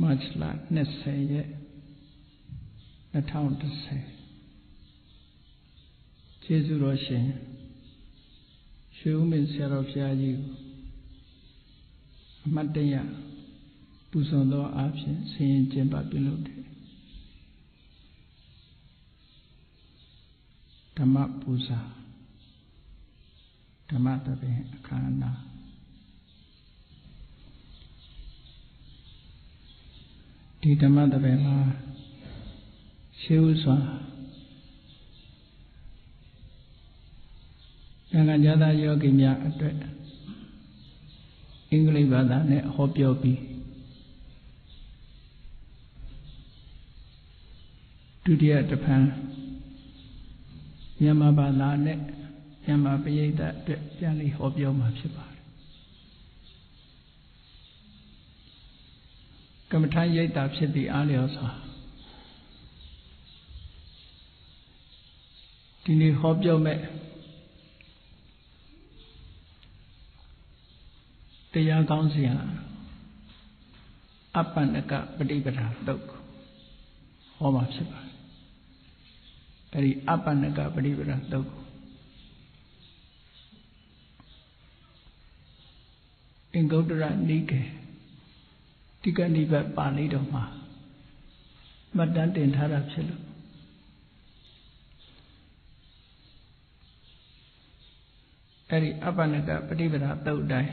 March 20 2010 ကျေးဇူးတော်ရှင်ရွှေဦးမင်းဆရာတော်ဘုရားကြီးကိုအမှတ်တရပူဇော်သောအားဖြင့်ဆင်ရင်ကျင်းပပြုလုပ်တယ်ဓမ္မပူဇာဓမ္မတပင်အခမ်းအနားဒီဓမ္မတပင်မှာရှေးဥစွာနိုင်ငံခြားသားယောဂီများအတွက်အင်္ဂလိပ်ဘာသာနဲ့ဟောပြောပြီးဒုတိယတစ်ဖန်မြန်မာဘာသာနဲ့မြန်မာပရိသတ်အတွက်ပြန်ပြီးဟောပြောမှာဖြစ်ပါတယ်ကမ္မထာရိပ်တာဖြစ်သည့်အားလျော်စွာဒီနေ့ဟောပြောမဲ့တရားကောင်းစီဟာအပ္ပန္နကပฏิပဒါတုတ်ဟောမှာဖြစ်ပါတယ်အဲဒီအပ္ပန္နကပฏิပဒါတုတ်အင်္ဂုတ္တရနိကေတိကနိဗ္ဗာန်ပါဠိတော်မှာမှတ်တမ်းတင်ထားတာဖြစ်လို့အဲဒီအပ္ပန္နကပฏิပဒါတုတ်တိုင်း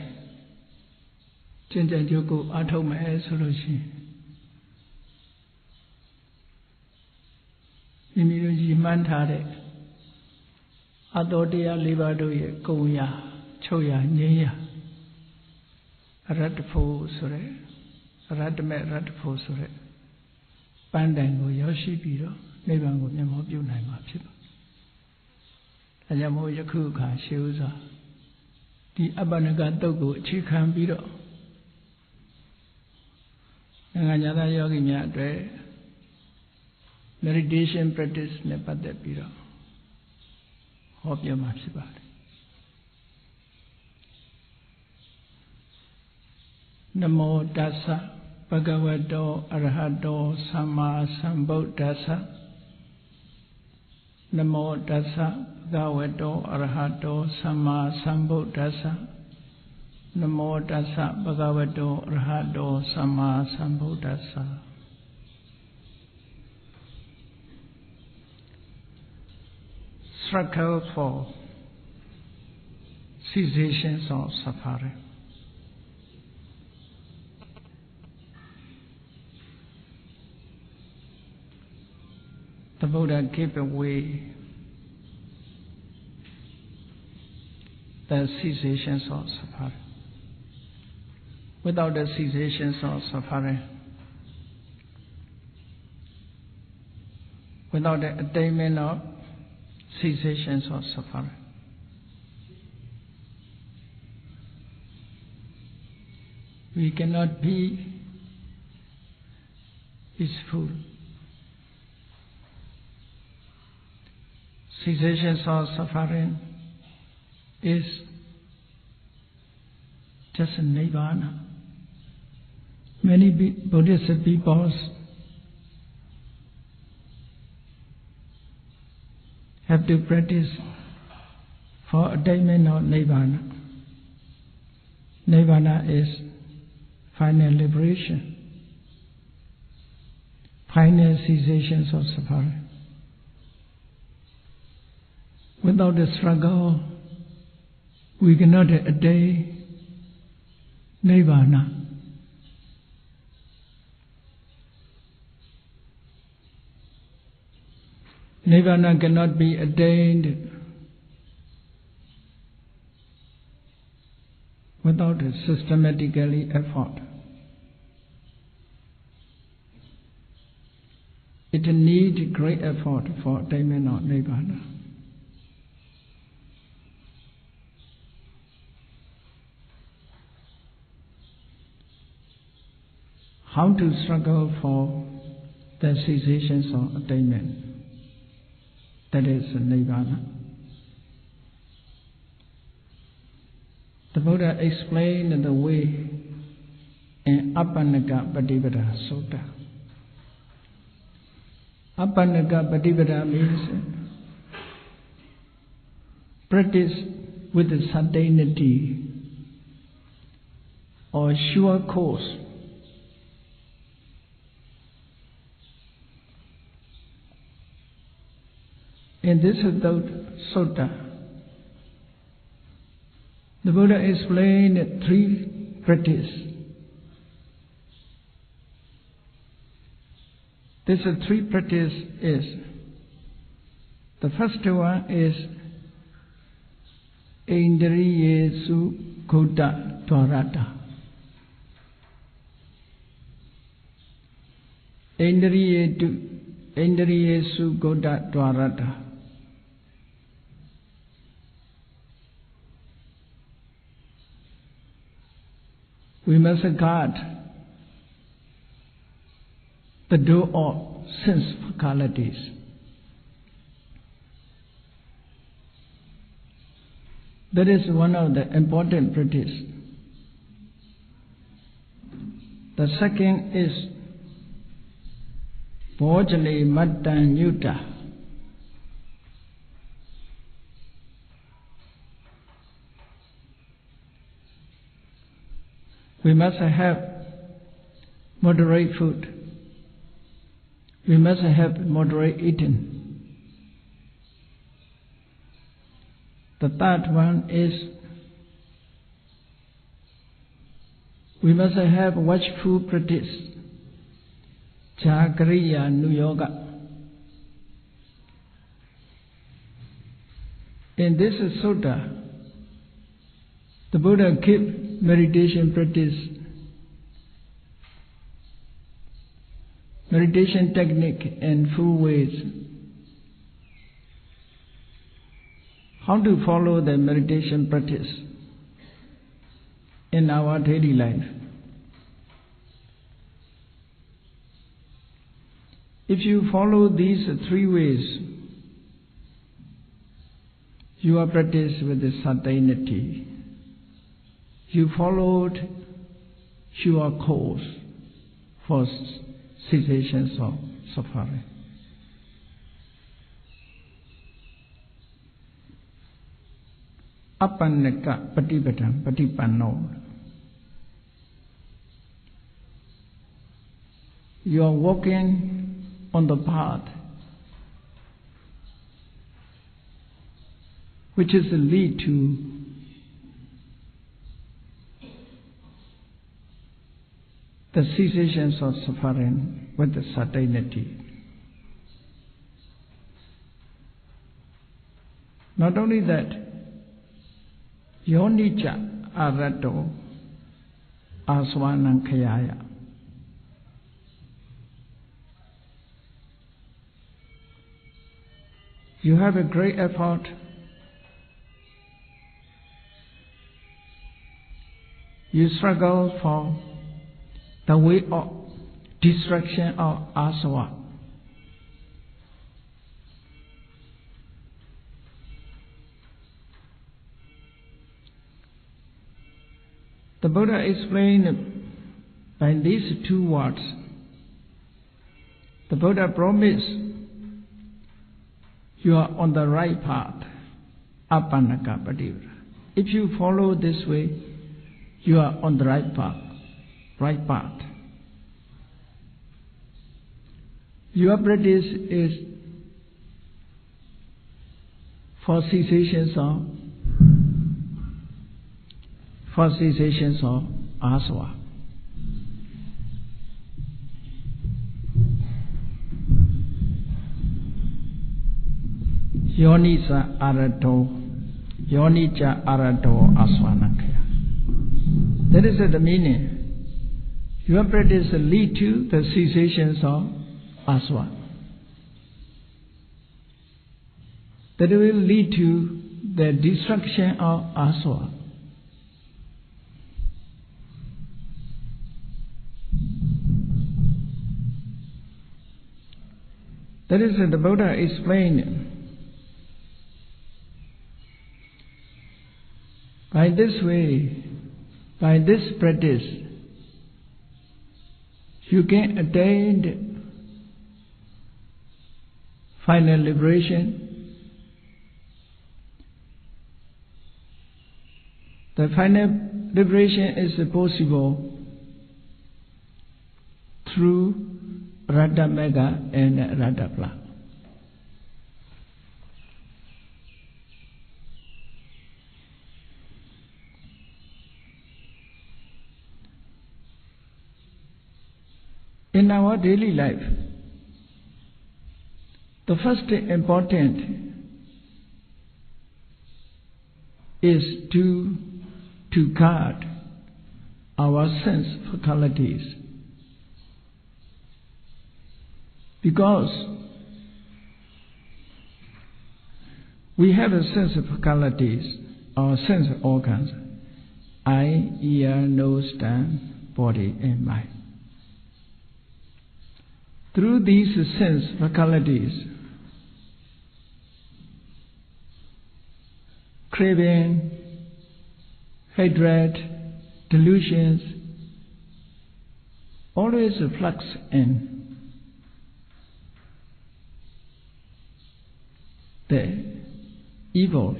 ကျင့်ကြံကြိုးကိုအားထုတ်မယ်ဆိုလို့ရှိရင်မိမိတို့ရည်မှန်းထားတဲ့အတော်တရား၄ပါးတို့ရဲ့ကုံရာချုပ်ရာငြိမ်းရာအရတ္တဖို့ဆိုတဲ့အရတ္တမေအရတ္တဖို့ဆိုတဲ့ပန်းတိုင်ကိုရောက်ရှိပြီးတော့နိဗ္ဗာန်ကိုမျက်မှောက်ပြုနိုင်မှာဖြစ်ပါတယ်။ဒါကြောင့်မို့ယခုအခါရှေးဥစွာဒီအပ္ပန္နကတုတ်ကိုအခြေခံပြီးတော့နိုင်ငံခြားသားယောဂီများအတွက် meditation practice နဲ့ပတ်သက်ပြီးတော့ဟောပြောမှာဖြစ်ပါတယ်နမောတစ္ဆဘဂဝတောအရဟတောသမ္မာသမ္ဗုဒ္ဓัสสะနမောတစ္ဆဘဂဝတောအရဟတောသမ္မာသမ္ဗုဒ္ဓัสสะနမောတစ္ဆဘဂဝတောအရဟတောသမ္မာသမ္ဗုဒ္ဓัสสะ Struggle for cessations of suffering. The Buddha gave away the cessations of suffering. Without the cessations of suffering, without the attainment of cessations of suffering, we cannot be peaceful. Cessations of suffering is just a nirvana. Many Buddhist peoples have to practice for attainment of nirvana. Nirvana is final liberation, final cessations of suffering. Without the struggle, we cannot attain nirvana. Nirvana cannot be attained without a systematically effort. It needs great effort for attainment of nirvana. How to struggle for the cessations of attainment? That is nirvana. The Buddha explained the way in Appanaka Patipada Sutta. Appanaka Patipada means practice with certainty or sure course. In this Sutta, the Buddha explained three practices. This three practice is, the first one is Indriyesu Gota Dwarata. Indriyesu Gota Dwarata. We must guard the door of sense faculties. That is one of the important practice. The second is Bojale Mattan Yuta. We must have moderate food. We must have moderate eating. The third one is we must have watchful practice. Chakriya Nu Yoga. In this sutta, the Buddha kept meditation practice, meditation technique in 4 ways. How to follow the meditation practice in our daily life? If you follow these 3 ways, you are practiced with the certainty. You followed your course for cessations of suffering. Appannaka Patipada Patipanno. You are walking on the path which is the lead to the cessations of suffering with the certainty. Not only that, Yonica Arato Aswanankayaya. You have a great effort you struggle for the way of destruction of asava. The Buddha explained by these 2 words. The Buddha promised you are on the right path, Appannaka Patipada. If you follow this way, you are on the right path. Right path. Your practice is for cessations of asava. Yonica arato aswanakaya. That is the meaning. Your practice lead to the cessations of asava. That will lead to the destruction of asava. That is the Buddha explained. By this way, by this practice, you can attain final liberation. The final liberation is possible through Radha Mega and Radha Pla. In our daily life, the first important is to guard our sense faculties, because we have a sense of faculties, our sense organs, eye, ear, nose, tongue, body, and mind. Through these sense faculties, craving, hatred, delusions always flux in. The evil,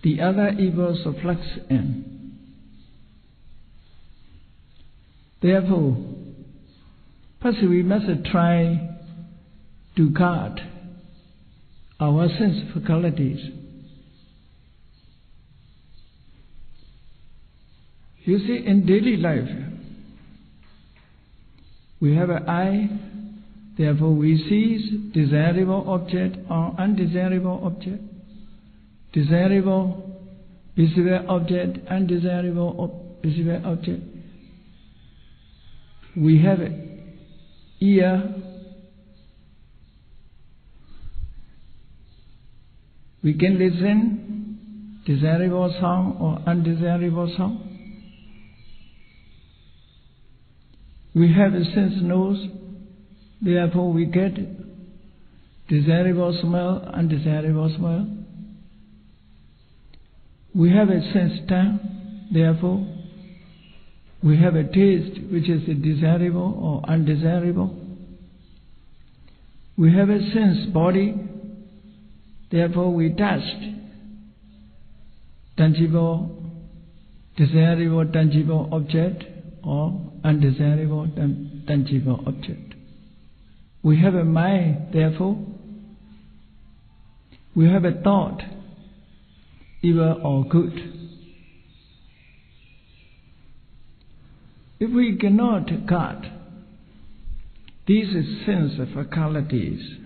the other evils flux in. Therefore, first we must try to guard our sense faculties. You see, in daily life, we have an eye, therefore we see desirable object or undesirable object, desirable visible object, undesirable visible object. We have ear, we can listen desirable sound or undesirable sound. We have a sense nose, therefore we get desirable smell, undesirable smell. We have a sense tongue, therefore we have a taste which is desirable or undesirable. We have a sense body, therefore we taste tangible, desirable tangible object or undesirable tangible object. We have a mind, therefore we have a thought, evil or good. If we cannot guard these sense faculties,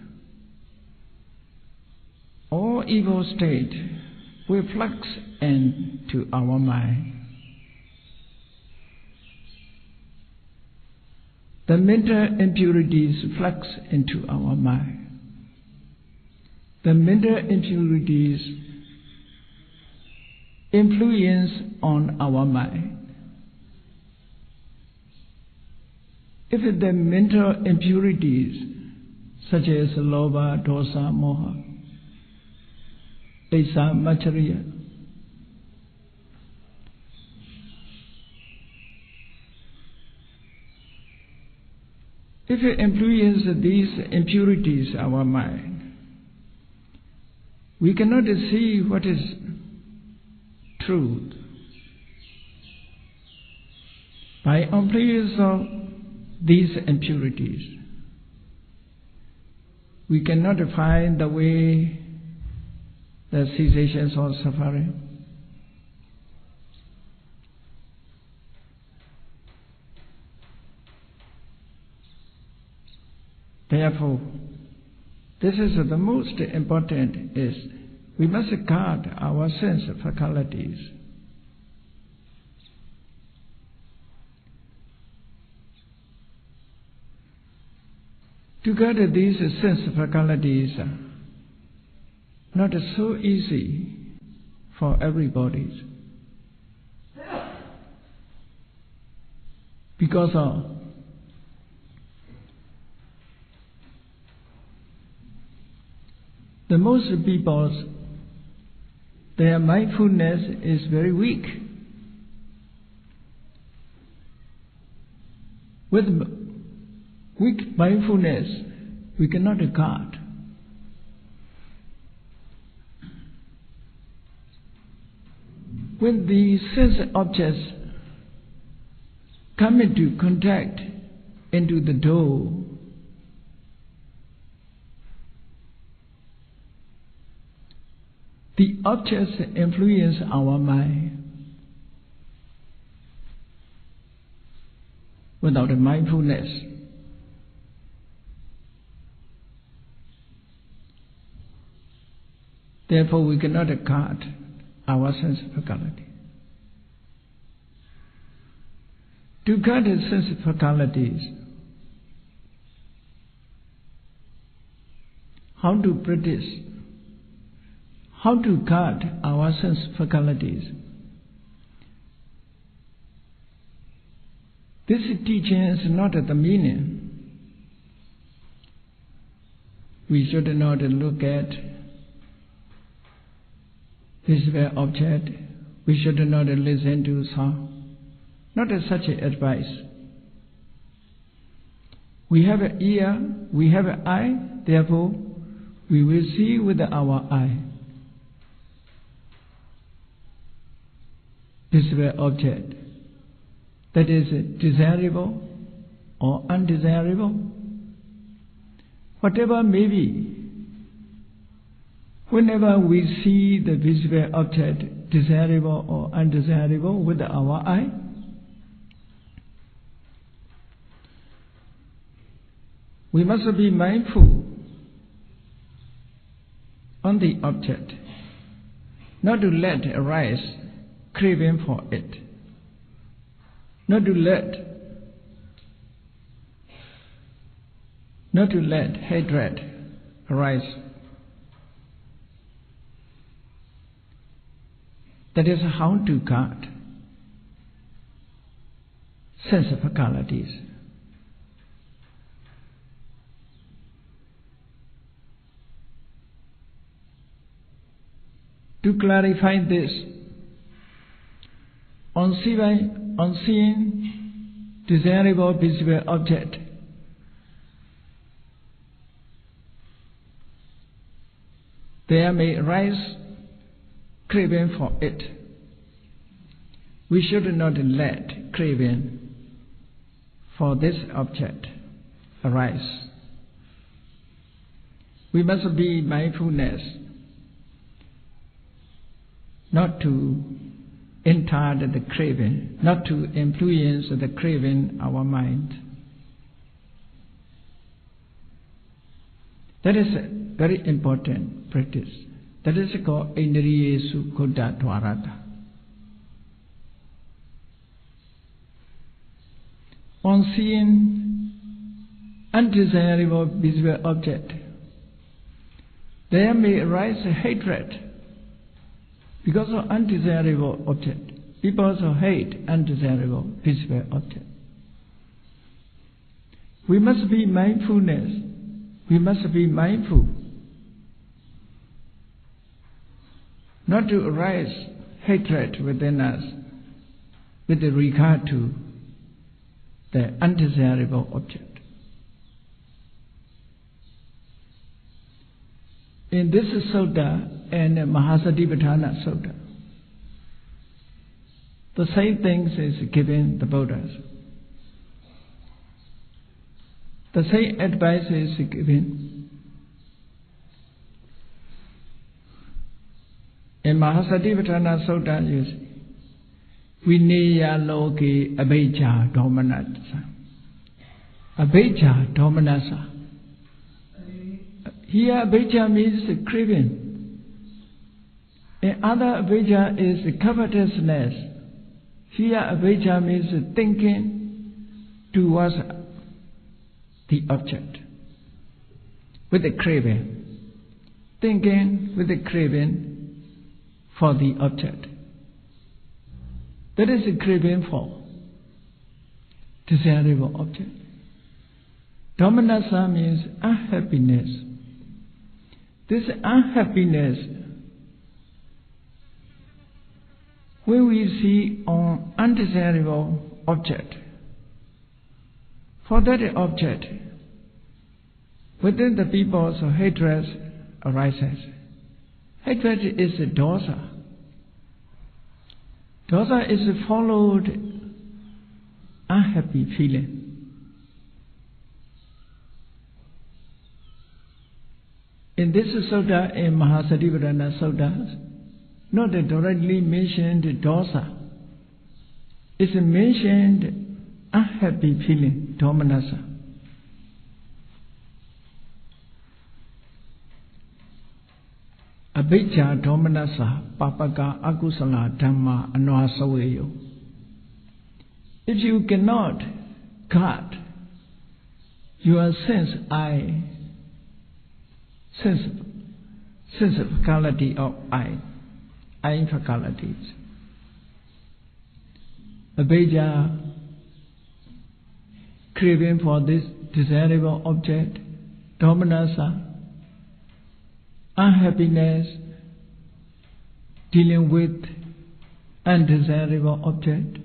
all evil state will flux into our mind. The mental impurities flux into our mind. The mental impurities influence on our mind. If the mental impurities such as lobha, dosa, moha, asa, macharya, if it influences these impurities our mind, we cannot see what is truth. By influence of these impurities, we cannot find the way, the cessations of suffering. Therefore, this is the most important is we must guard our sense faculties. To guard these sense faculties not so easy for everybody, because of the most people, their mindfulness is very weak. With weak mindfulness, we cannot regard. When the sense objects come into contact into the door, the objects influence our mind. Without a mindfulness, therefore we cannot regard our sense faculty. To guard the sense faculties, how to practice, how to guard our sense faculties. This teaching is not the meaning. We should not look at visible object. We should not listen to sound. Not such advice. We have an ear, we have an eye, therefore we will see with our eye. Visible object that is desirable or undesirable, whatever may be, whenever we see the visible object, desirable or undesirable, with our eye, we must be mindful on the object, not to let arise craving for it. Not to let hatred arise. That is how to guard sense faculties. To clarify this, on seeing desirable visible object, there may arise craving for it. We should not let craving for this object arise. We must be mindfulness not to enter the craving, not to influence the craving our mind. That is a very important practice. That is called Indriyesu Khuddha Dwarata. On seeing undesirable visible object, there may arise hatred because of undesirable object. People also hate undesirable visible object. We must be mindfulness. We must be mindful not to arise hatred within us with regard to the undesirable object. In this sutta and Mahasatipatthana Sutta, the same things is given the Buddhas. The same advice is given. In Mahasatipatthana Sutta, you see, Vineya loke abhijja domanasa. Abhijja domanasa. Here abhijja means craving. And other abhijja is covetousness. Here abhijja means thinking towards the object with the craving. Thinking with the craving for the object. That is a craving for desirable object. Domanasa means unhappiness. This unhappiness, when we see an undesirable object, For that object, within the people, so hatred arises. Hatred is a dosa. Dosa is a followed unhappy feeling. In this sutta, in Mahasatiparana Sutta, not directly mentioned dosa. It's mentioned unhappy feeling, domanassa. Abhijja domanassa papaka akusala dhamma anwasaveyo. If you cannot guard your sense faculty of I faculties, Abhijja, craving for this desirable object, domanassa, unhappiness, dealing with undesirable object,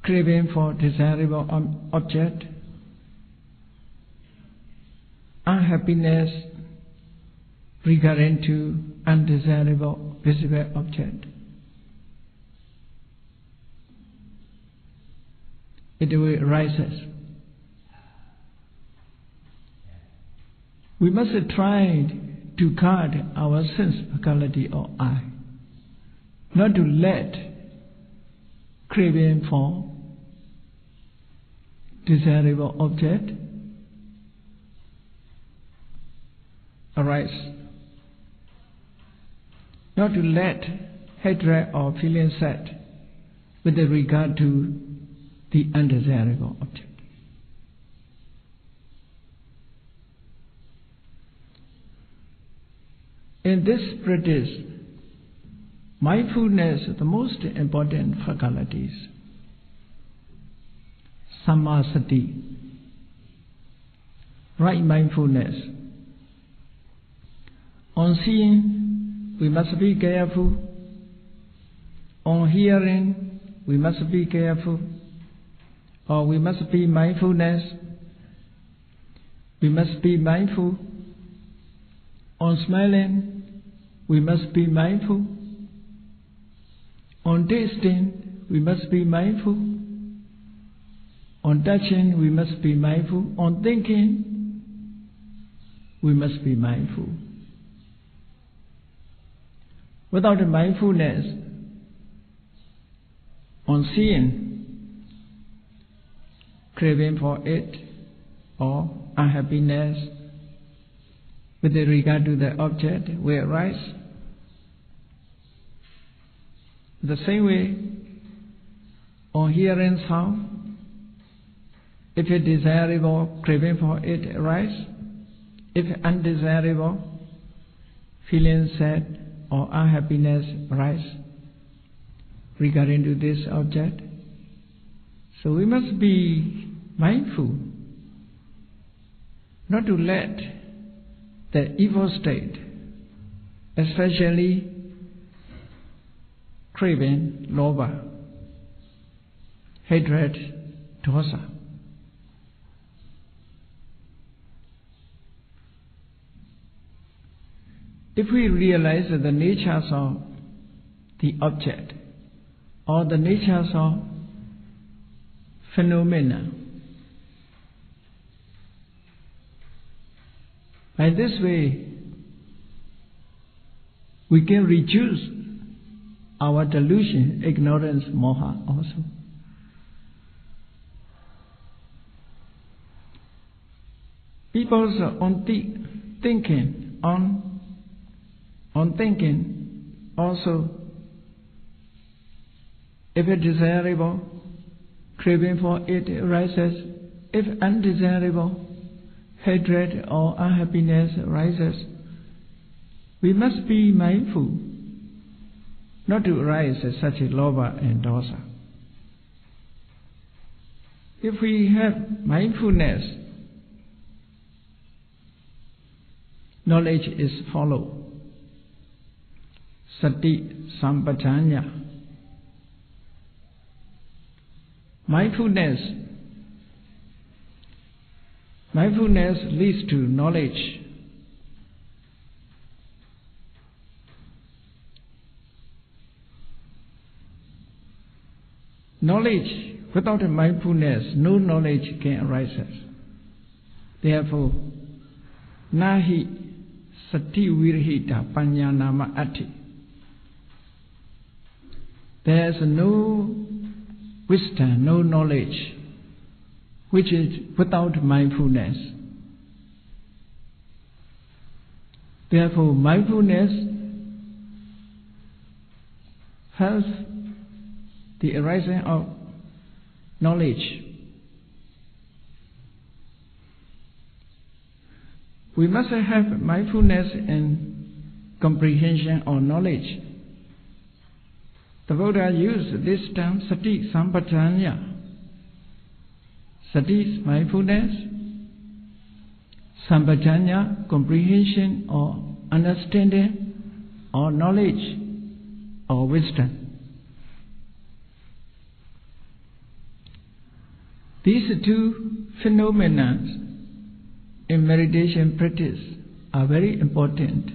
craving for desirable object, unhappiness regarding to undesirable visible object. It will arises. We must try to guard our sense faculty or I, not to let craving for desirable object arise, not to let hatred or feeling sad with regard to the undesirable object. In this practice, mindfulness is the most important faculties. Sammasati, right mindfulness. On seeing, we must be careful. On hearing, we must be careful. Or we must be mindfulness. We must be mindful. On smelling, we must be mindful. On tasting, we must be mindful. On touching, we must be mindful. On thinking, we must be mindful. Without a mindfulness, on seeing, craving for it, or unhappiness with regard to the object will arise. The same way, on hearing sound, if it desirable, craving for it arise. If undesirable, feeling sad or unhappiness arise regarding to this object. So we must be mindful not to let the evil state, especially craving, lobha, hatred, dosa. If we realize the natures of the object or the natures of phenomena, by this way we can reduce our delusion, ignorance, moha also. People's on thinking also, if it desirable, craving for it arises. If undesirable, hatred or unhappiness arises. We must be mindful not to arise such a lobha and dosa. If we have mindfulness, knowledge is followed. Sati sampajanya. Mindfulness leads to knowledge. Knowledge, without mindfulness, no knowledge can arise. Therefore, nahi sati virhita panyanama ati. There is no wisdom, no knowledge, which is without mindfulness. Therefore, mindfulness helps the arising of knowledge. We must have mindfulness and comprehension or knowledge. The Buddha used this term sati sampajanya. Sati is mindfulness, sampajanya, comprehension or understanding or knowledge or wisdom. These two phenomena in meditation practice are very important.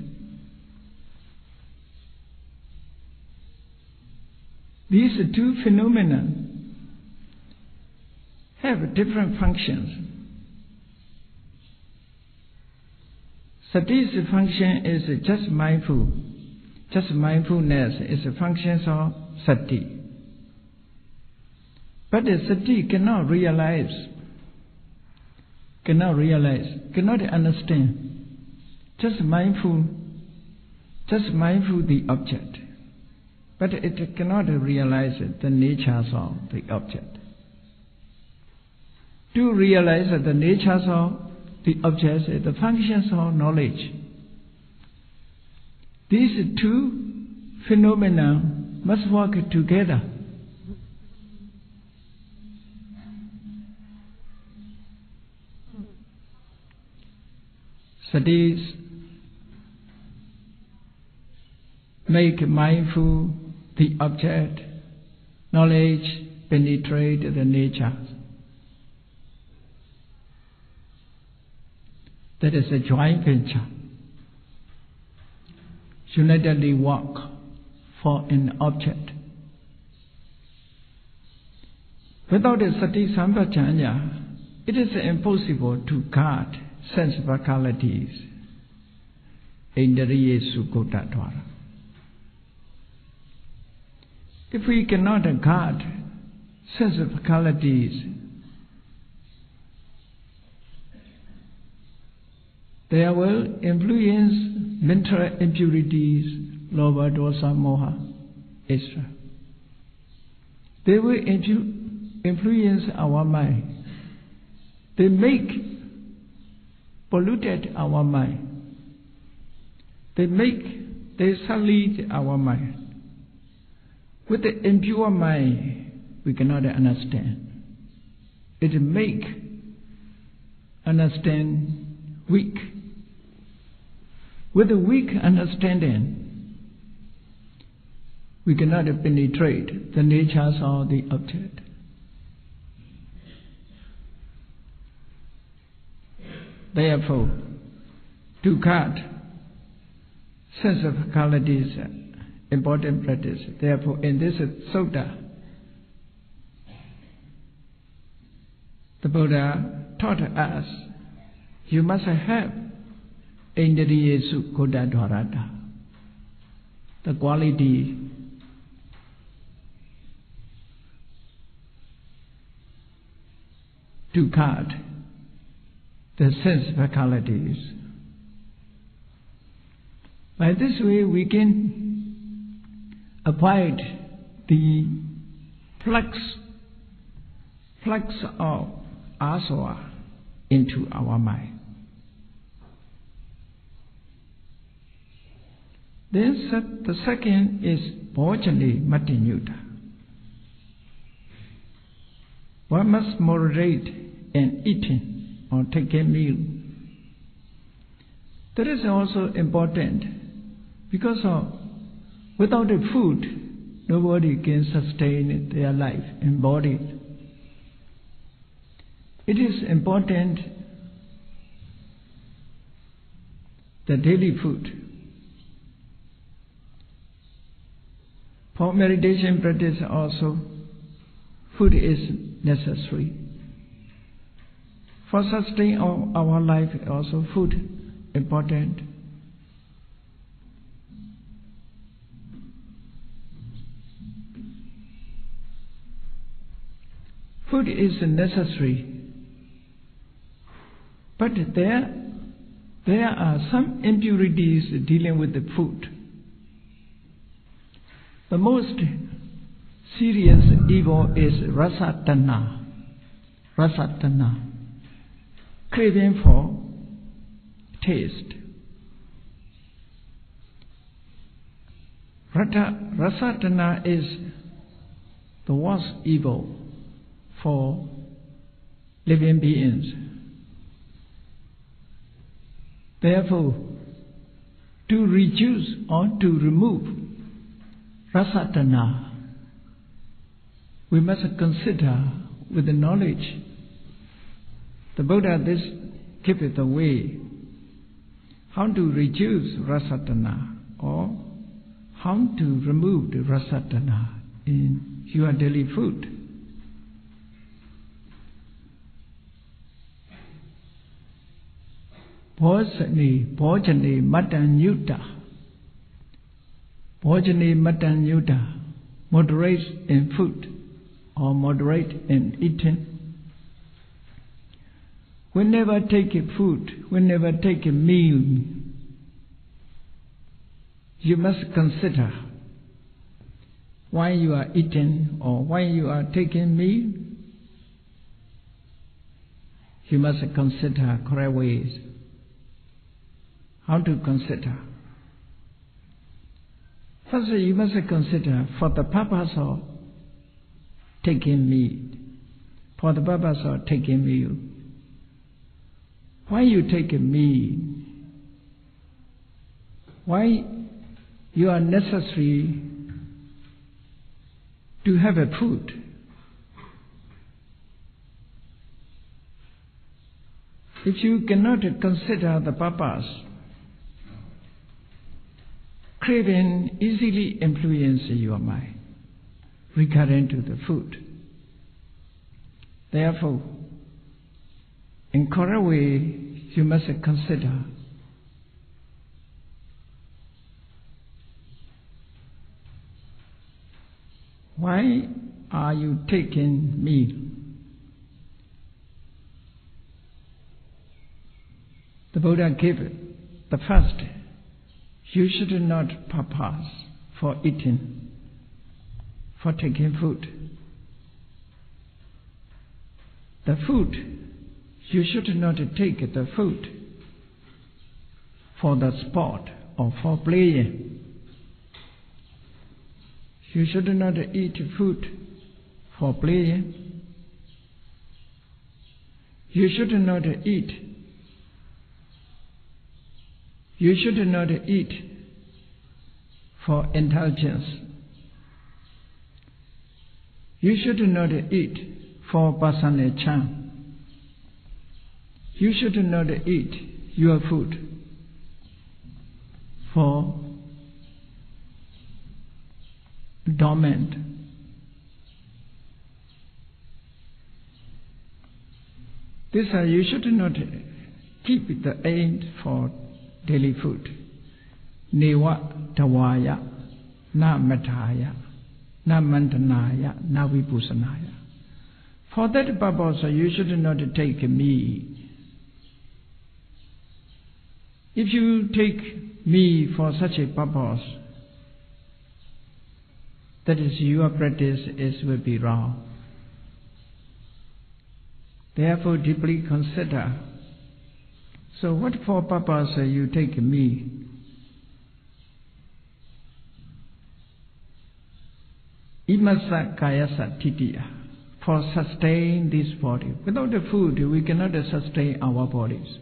These two phenomena have different functions. Sati's function is just mindful. Just mindfulness is a function of sati. But the sati cannot realize, cannot understand. Just mindful the object. But it cannot realize the natures of the object. To realize the natures of the objects, the functions of knowledge. These two phenomena must work together. Satis make mindful the object, knowledge penetrate the nature. That is a joint venture. Unitedly work for an object. Without a sati sampajanya, it is impossible to guard sense faculties. Indriya sukhotattvara. If we cannot guard sense faculties, there will influence mental impurities, lobha, dosa, moha, etc. They will influence our mind. They make polluted our mind. They sully our mind. With the impure mind, we cannot understand. It make understand weak. With a weak understanding, we cannot penetrate the natures of the object. Therefore, to guard sense of faculties, important practice. Therefore, in this sutta, the Buddha taught us, you must have Indriya sukhotattvara, the quality to guard the sense faculties. By this way, we can avoid the flux of asava into our mind. Then the second is bhojane matinyuta. One must moderate in eating or taking meal. That is also important because without the food, nobody can sustain their life and body. It is important, the daily food. For meditation practice also, food is necessary. For sustaining our life also, food important. Food is necessary, but there are some impurities dealing with the food. The most serious evil is rasatana, craving for taste. Rasatana is the worst evil for living beings. Therefore, to reduce or to remove rasatana, we must consider with the knowledge. The Buddha this giveth the way how to reduce rasatana or how to remove the rasatana in your daily food. Bhojane matan yuta, moderate in food or moderate in eating. Whenever take a food, whenever take a meal, you must consider why you are eating or why you are taking meal. You must consider correct ways. How to consider? First, you must consider for the purpose of taking meat, for the purpose of taking meal. Why you take a meal? Why you are necessary to have a food? If you cannot consider the purpose, craving easily influences your mind regarding to the food. Therefore, in correct way, you must consider why are you taking meal? The Buddha gave it. The first, you should not purpose for eating, for taking food. The food, you should not take the food for the sport or for playing. You should not eat food for playing. You should not eat. You should not eat for indulgence. You should not eat for personal charm. You should not eat your food for dormant. This you should not keep the aim for daily food. Neva tawaya, na mataya, na mantanaya, na vipusanaya. For that purpose, you should not take meat. If you take meat for such a purpose, that is your practice will be wrong. Therefore, deeply consider. So, what for purpose you take meat? Imasa kayasa titiya, for sustain this body. Without the food, we cannot sustain our bodies.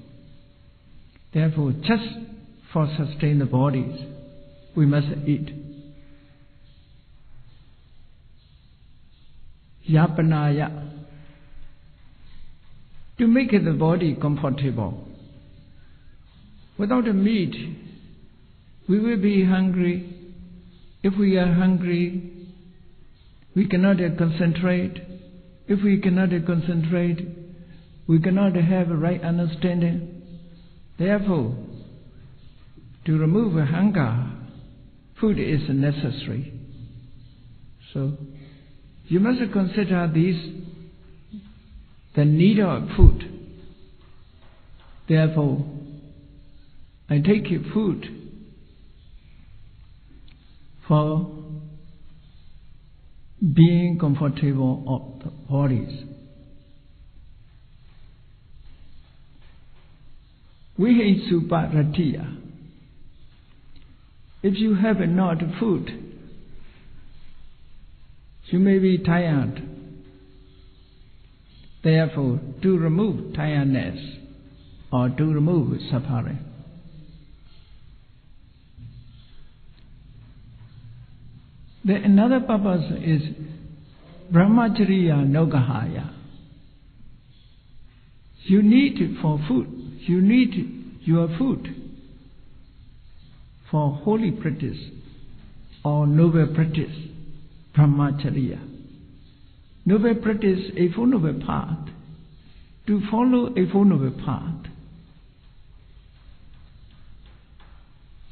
Therefore, just for sustain the bodies, we must eat. Yapanaya, to make the body comfortable. Without the meat, we will be hungry. If we are hungry, we cannot concentrate. If we cannot concentrate, we cannot have a right understanding. Therefore, to remove hunger, food is necessary. So, you must consider the need of food. Therefore, I take food for being comfortable of the bodies. Vihinsuparatiya. If you have not food, you may be tired. Therefore, to remove tiredness or to remove suffering, then another purpose is brahmacharya nogahaya. You need for food. You need your food for holy practice or noble practice, brahmacharya. Noble practice, a Four Noble Path. To follow a Four Noble Path.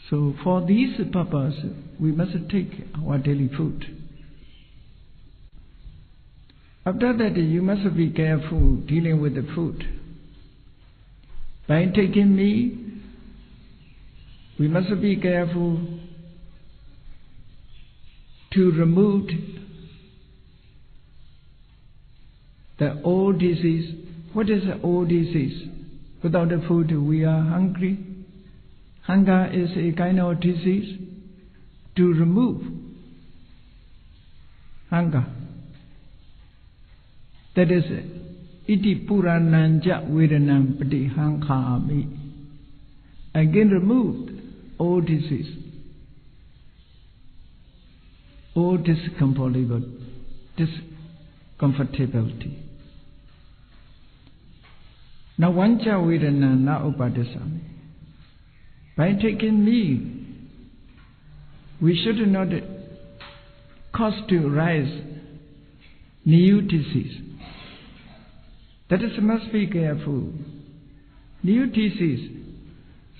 So for this purpose, we must take our daily food. After that, you must be careful dealing with the food. By taking meat, we must be careful to remove the old disease. What is the old disease? Without the food, we are hungry. Hunger is a kind of disease. To remove hunger, that is iti purananja vedanam patihankami. Again remove all disease, all discomfortability. Now vanja vedana na upadisami. By taking meat, we should not cause to rise new disease. That is, must be careful. New disease.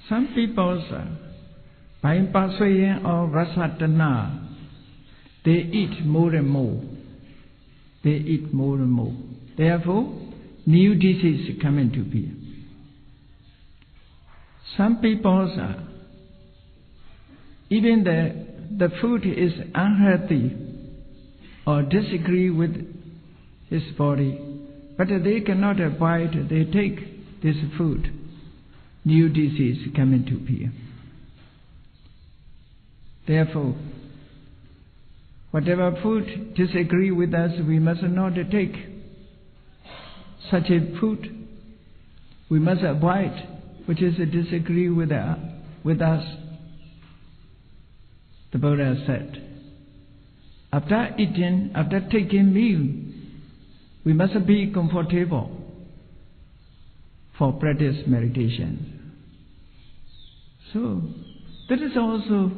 Some people, by persuasion or rasatana, they eat more and more. They eat more and more. Therefore, new disease come into being. Some people, even the food is unhealthy or disagree with his body, but they cannot avoid, they take this food. New disease come into being. Therefore, whatever food disagree with us, we must not take such a food. We must avoid which is disagree with us. The Buddha said, after eating, after taking meal, we must be comfortable for practice meditation. So, that is also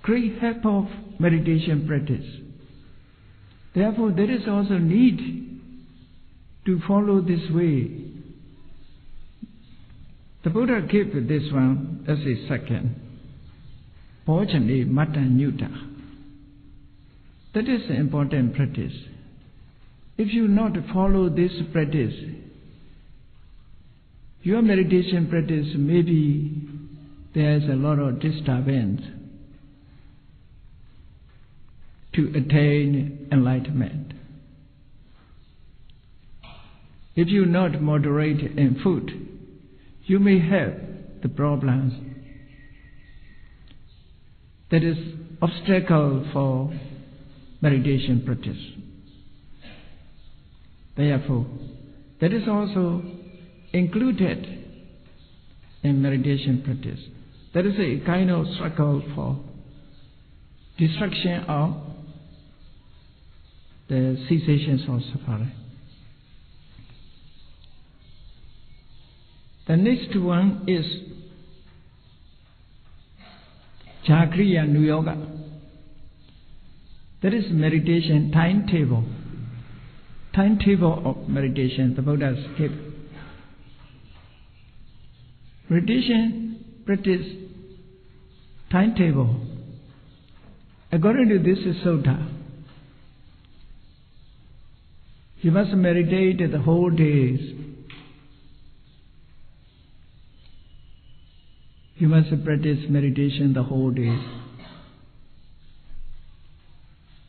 great help of meditation practice. Therefore, there is also need to follow this way. The Buddha gave this one as a second. Bhojane Mata Nyuta. That is an important practice. If you not follow this practice, your meditation practice, maybe there is a lot of disturbance to attain enlightenment. If you not moderate in food, you may have the problems. That is obstacle for meditation practice. Therefore, that is also included in meditation practice. That is a kind of struggle for destruction of the cessations of suffering. The next one is Chakriya Nuyoga. That is meditation timetable. Timetable of meditation the Buddha gave. Meditation practice timetable. According to this sutta, you must meditate the whole days. You must practice meditation the whole days.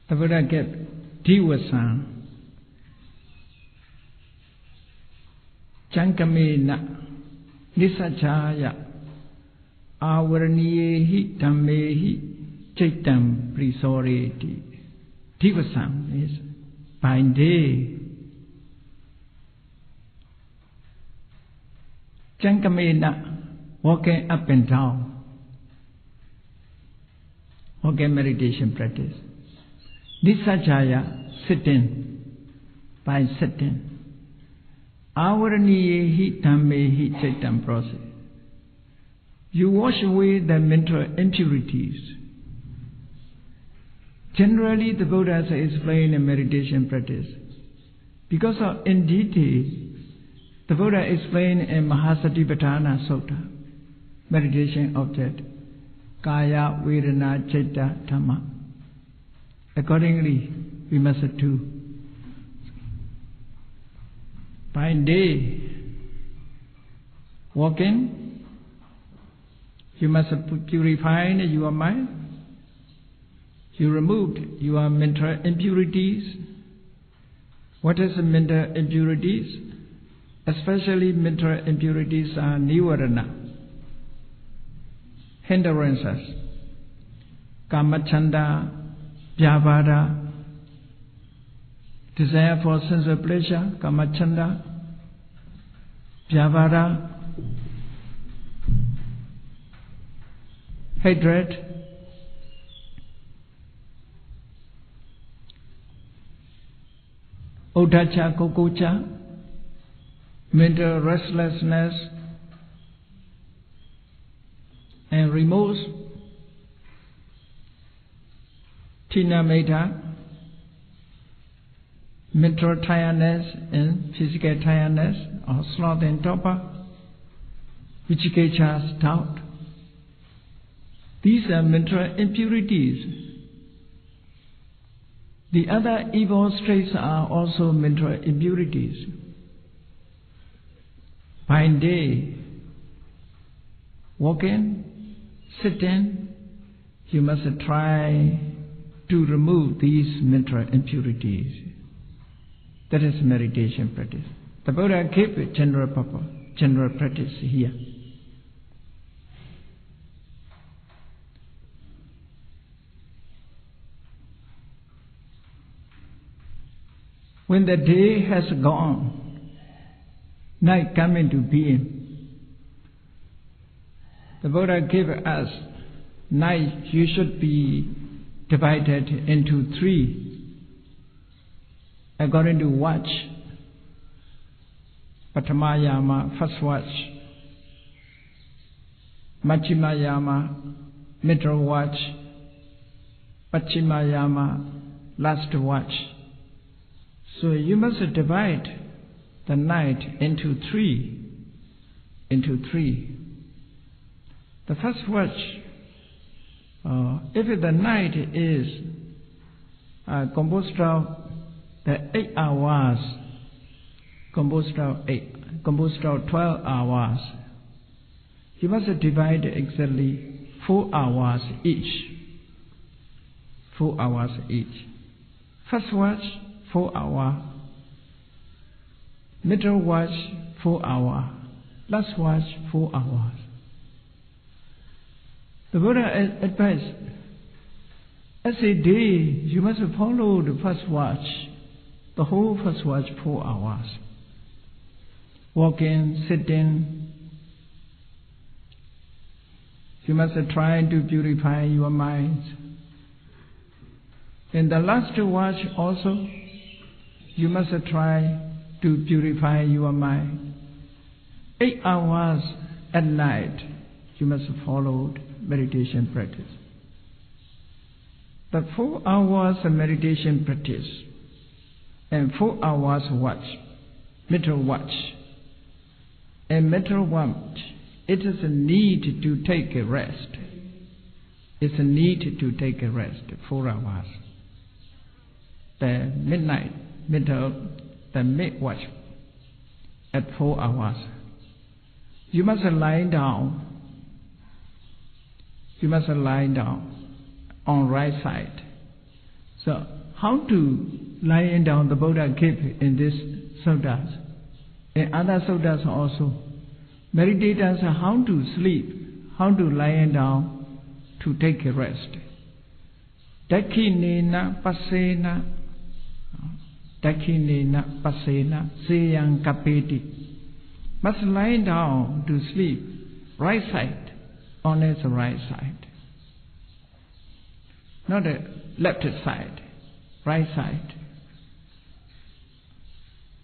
The Buddha gave Divasan, Chankamena, Nisachaya, Avaraniyehi, Dhammehi, Chaitam, Prisoreti. Divasan is by day. Chankamena, walking up and down. Okay, meditation practice. Nisachaya, sitting, by sitting. Avaraniyehi dhammehi chaitam process. You wash away the mental impurities. Generally, the Buddhas explain in meditation practice. Because of in detail, the Buddha explained in Mahasatipatthana Sutta, meditation object, Kaya, Vedana, Citta, Dhamma. Accordingly, we must do. By day, walking, you must purify your mind. You removed your mental impurities. What is mental impurities? Especially mental impurities are nivarana, hindrances, kamachanda, vyavada, desire for sensual pleasure, kamachanda, vyavada, hatred, uddhacha, kukucha, mental restlessness, and remorse, tinameta, mental tiredness and physical tiredness, or sloth and torpor, vicikecha, doubt. These are mental impurities. The other evil traits are also mental impurities. By day, walking, sitting, you must try to remove these mental impurities. That is meditation practice. The Buddha gave a general purpose, general practice here. When the day has gone, night come into being. The Buddha gave us night. You should be divided into three according to watch. Patamayama, first watch. Machimayama, middle watch. Pachimayama, last watch. So you must divide the night into three. The first watch, if the night is composed of the 8 hours, composed of 12 hours, you must divide exactly 4 hours each. 4 hours each. First watch, 4 hours. Middle watch, 4 hours. Last watch, 4 hours. The Buddha advised, as a day, you must follow the first watch, the whole first watch, 4 hours. Walking, sitting, you must try to purify your mind. In the last watch also, you must try to purify your mind. 8 hours at night, you must follow meditation practice. But 4 hours of meditation practice and 4 hours watch, mental watch. And mental watch, it is a need to take a rest. It's a need to take a rest, 4 hours. The midnight, the mid-watch at 4 hours. You must lie down. You must lie down on right side. So how to lie down, the Buddha gave in this suttas. In other suttas also, meditators how to sleep, how to lie down to take a rest. Dakhinena pasena, dakhinena pasena, seyang kapeti. Must lie down to sleep, right side, on its right side. Not the left side, right side.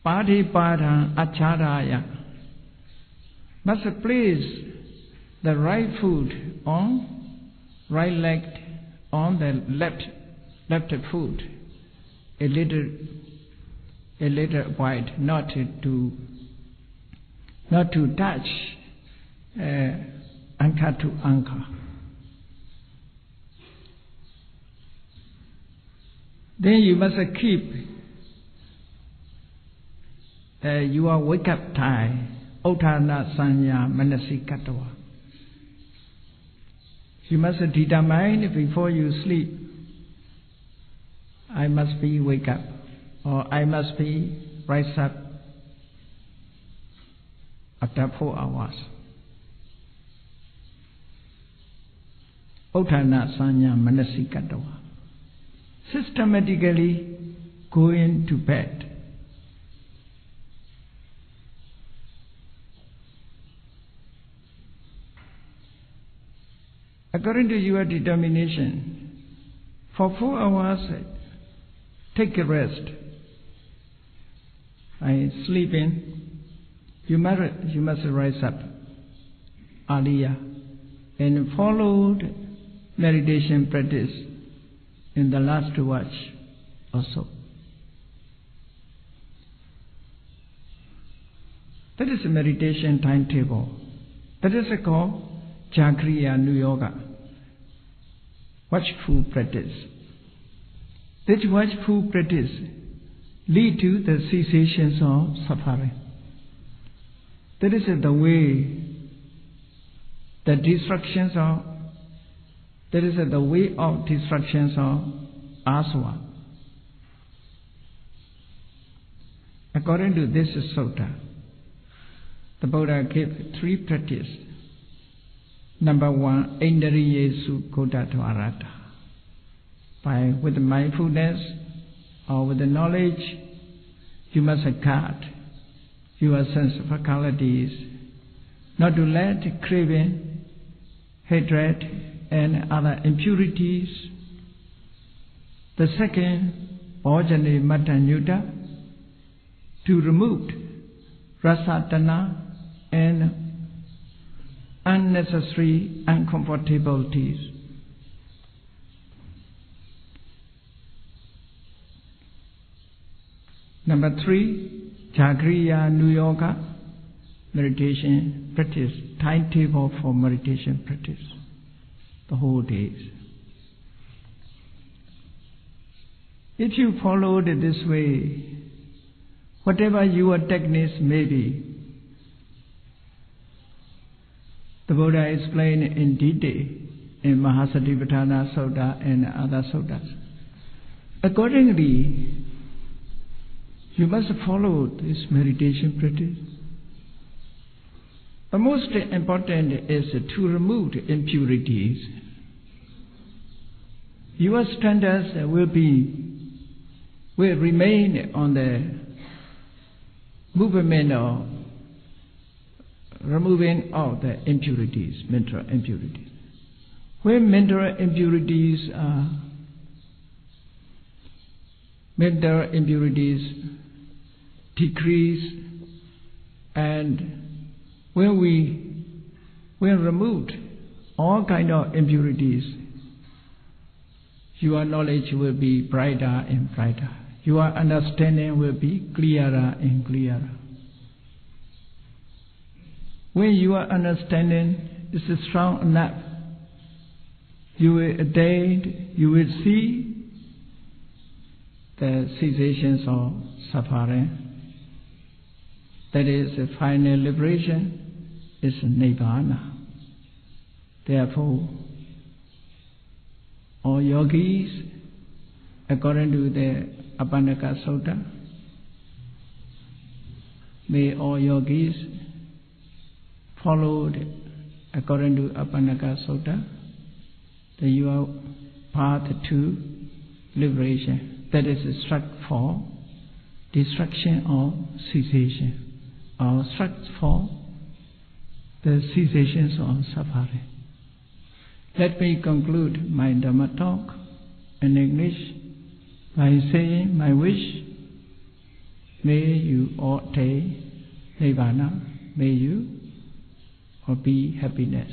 Padipada acharaya. Must place the right foot on right leg, on the left foot, a little wide, not to touch anchor to anchor. Then you must keep your wake up time, Uttana Sanya Manasikatawa. You must determine before you sleep, I must be wake up, or I must be rise up after 4 hours. Uttana Sanya Manasikatawa. Systematically going to bed. According to your determination, for 4 hours, take a rest. I sleep in. You must rise up earlier and follow meditation practice in the last watch also. That is a meditation timetable. That is called Jagriya Nu Yoga, watchful practice. This watchful practice lead to the cessations of suffering. That is the way, the destructions of, that is the way of destructions of aswa. According to this sutta, the Buddha gave 3 practices. Number 1, Indriyesu Kodatvarata. With mindfulness or with the knowledge, you must guard your sense faculties, not to let craving, hatred, and other impurities. The second, Bhajane Matanyuta, to remove rasatana and unnecessary uncomfortabilities. Number 3, Jagriya Nu Yoga, meditation practice, timetable for meditation practice, the whole days. If you followed it this way, whatever your techniques may be, the Buddha explained in detail in Mahasatipatthana Sutta and other suttas. Accordingly, you must follow this meditation practice. The most important is to remove impurities. Your standards will remain on the movement of removing all the impurities, mental impurities. When mental impurities decrease and when we removed all kind of impurities, your knowledge will be brighter and brighter. Your understanding will be clearer and clearer. When your understanding is strong enough, you will attain, you will see the cessations of suffering. That is the final liberation, is Nibbana. Therefore, all yogis, according to the Apannaka Sutta, may all yogis follow according to Apannaka Sutta, the your path to liberation. That is struck for destruction or cessation, or struck for the cessations of suffering. Let me conclude my Dhamma talk in English by saying my wish, may you all attain Nibbana, may you all be happiness.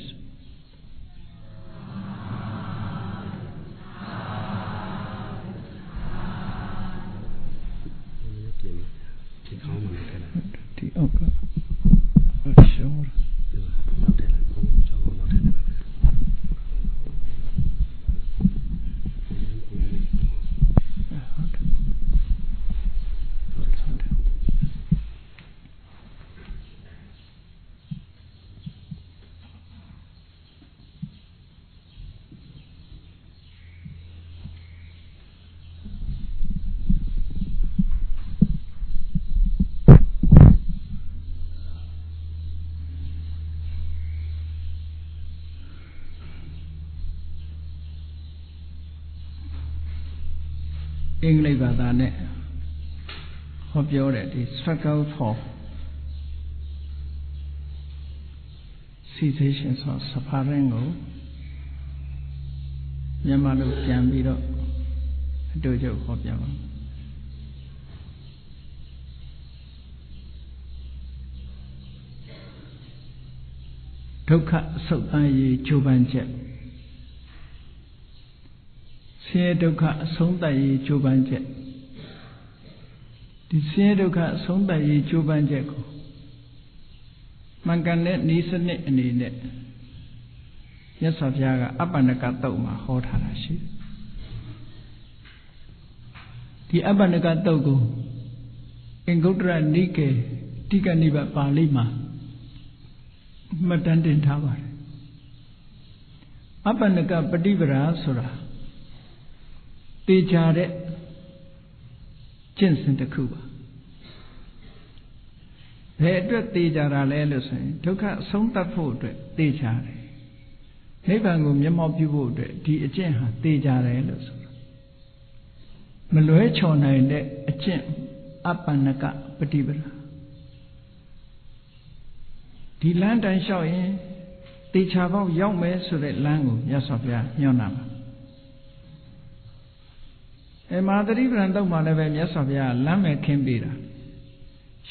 English Bada ne hop your the struggle for cessations of suffering go Yamalu can be dojo hop your Dukkha Sotayi Jubanjet. Siya dukkha Sontayi Jubanjet. The Siya dukkha Sontayi Jubanjet ko Mankanet Nisanet and Inet. Yes of Yaga Abanakatoma Hot Harashi. The Abanakatogo in Gudra Nike Tika Niba Palima Matandin Tower Abanaka Padivara Sura Tejare Jensen the Kuba. They address Tejara Lelusen, took out some that food, Tejare. Nebangum Yamobu, the Ajenha, Tejare Lelusen. Meluechona in the Ajen Apanaka Patibra. The land I show in Tejavo young men so that Langu, Yasofia, Yonama. A mother even though Malavan Yasavia, Lame Kimbira.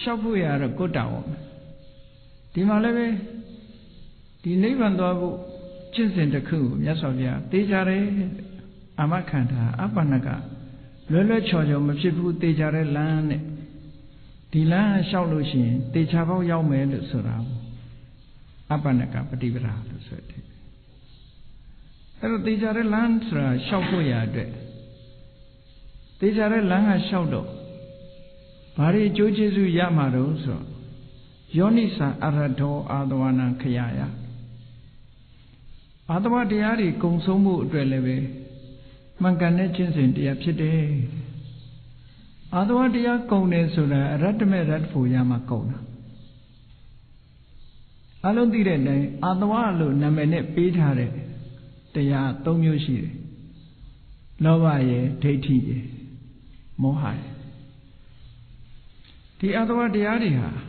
Shapuya a good hour. The Malave, the Nevando, Jinsen the Ku, Yasavia, Tejare, Amakanta, Apanaga, Lula Chojo, Machipu, Tejare Lan, the Lan Shalushin, Tejavo Yaume, Sura, Apanaga, Patibra, the Sweat. Tejare Lansra, Shapuya. Tejare Langa Shaudo Pari Jojesu Yamaro so Yonisa Arato Adwana Kayaya Adwa Diari Consumu Dreleve Manganechins in the Apside Adwa Dia Kone Sura Ratame Ratfu Yamakona Alondirene Adwalu Namene Pitare Tea Tomushi Novaye Teti Mohai. The other one, the Adiha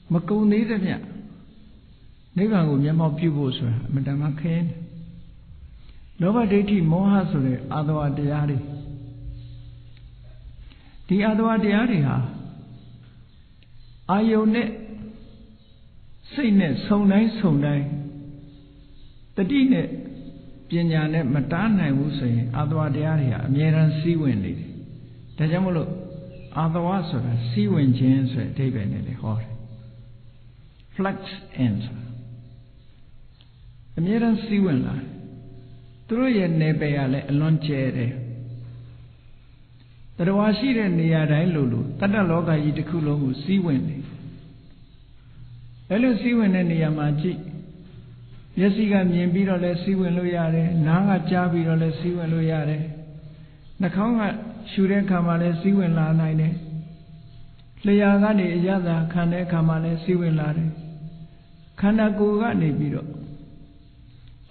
Mako neither yet. Never will Yama pupils, Madame Kane. Nova Deti Mohasure, other one, the Adi. The other one, the Adiha Ayone Sine Sonai the Dine Pinyane Matana Wuse Adwadiaria Mieran Siwin Tajamolo Adawasura Siwin James David in the Hor Flux answer the Mieran Siwin line through your nebeale lonchere. The Washi and Niada Lulu, Tadaloga Yitikulo, Siwin. Elo Siwin and Yamaji. Yesiga Mimbiro le Siwin Luyare, Naga Jabiro le Siwin Luyare. Nakanga Shure Kamale Siwin La Nine. Leagani Yada Kane Kamale Siwin Lare. Kanaguga Nebiro.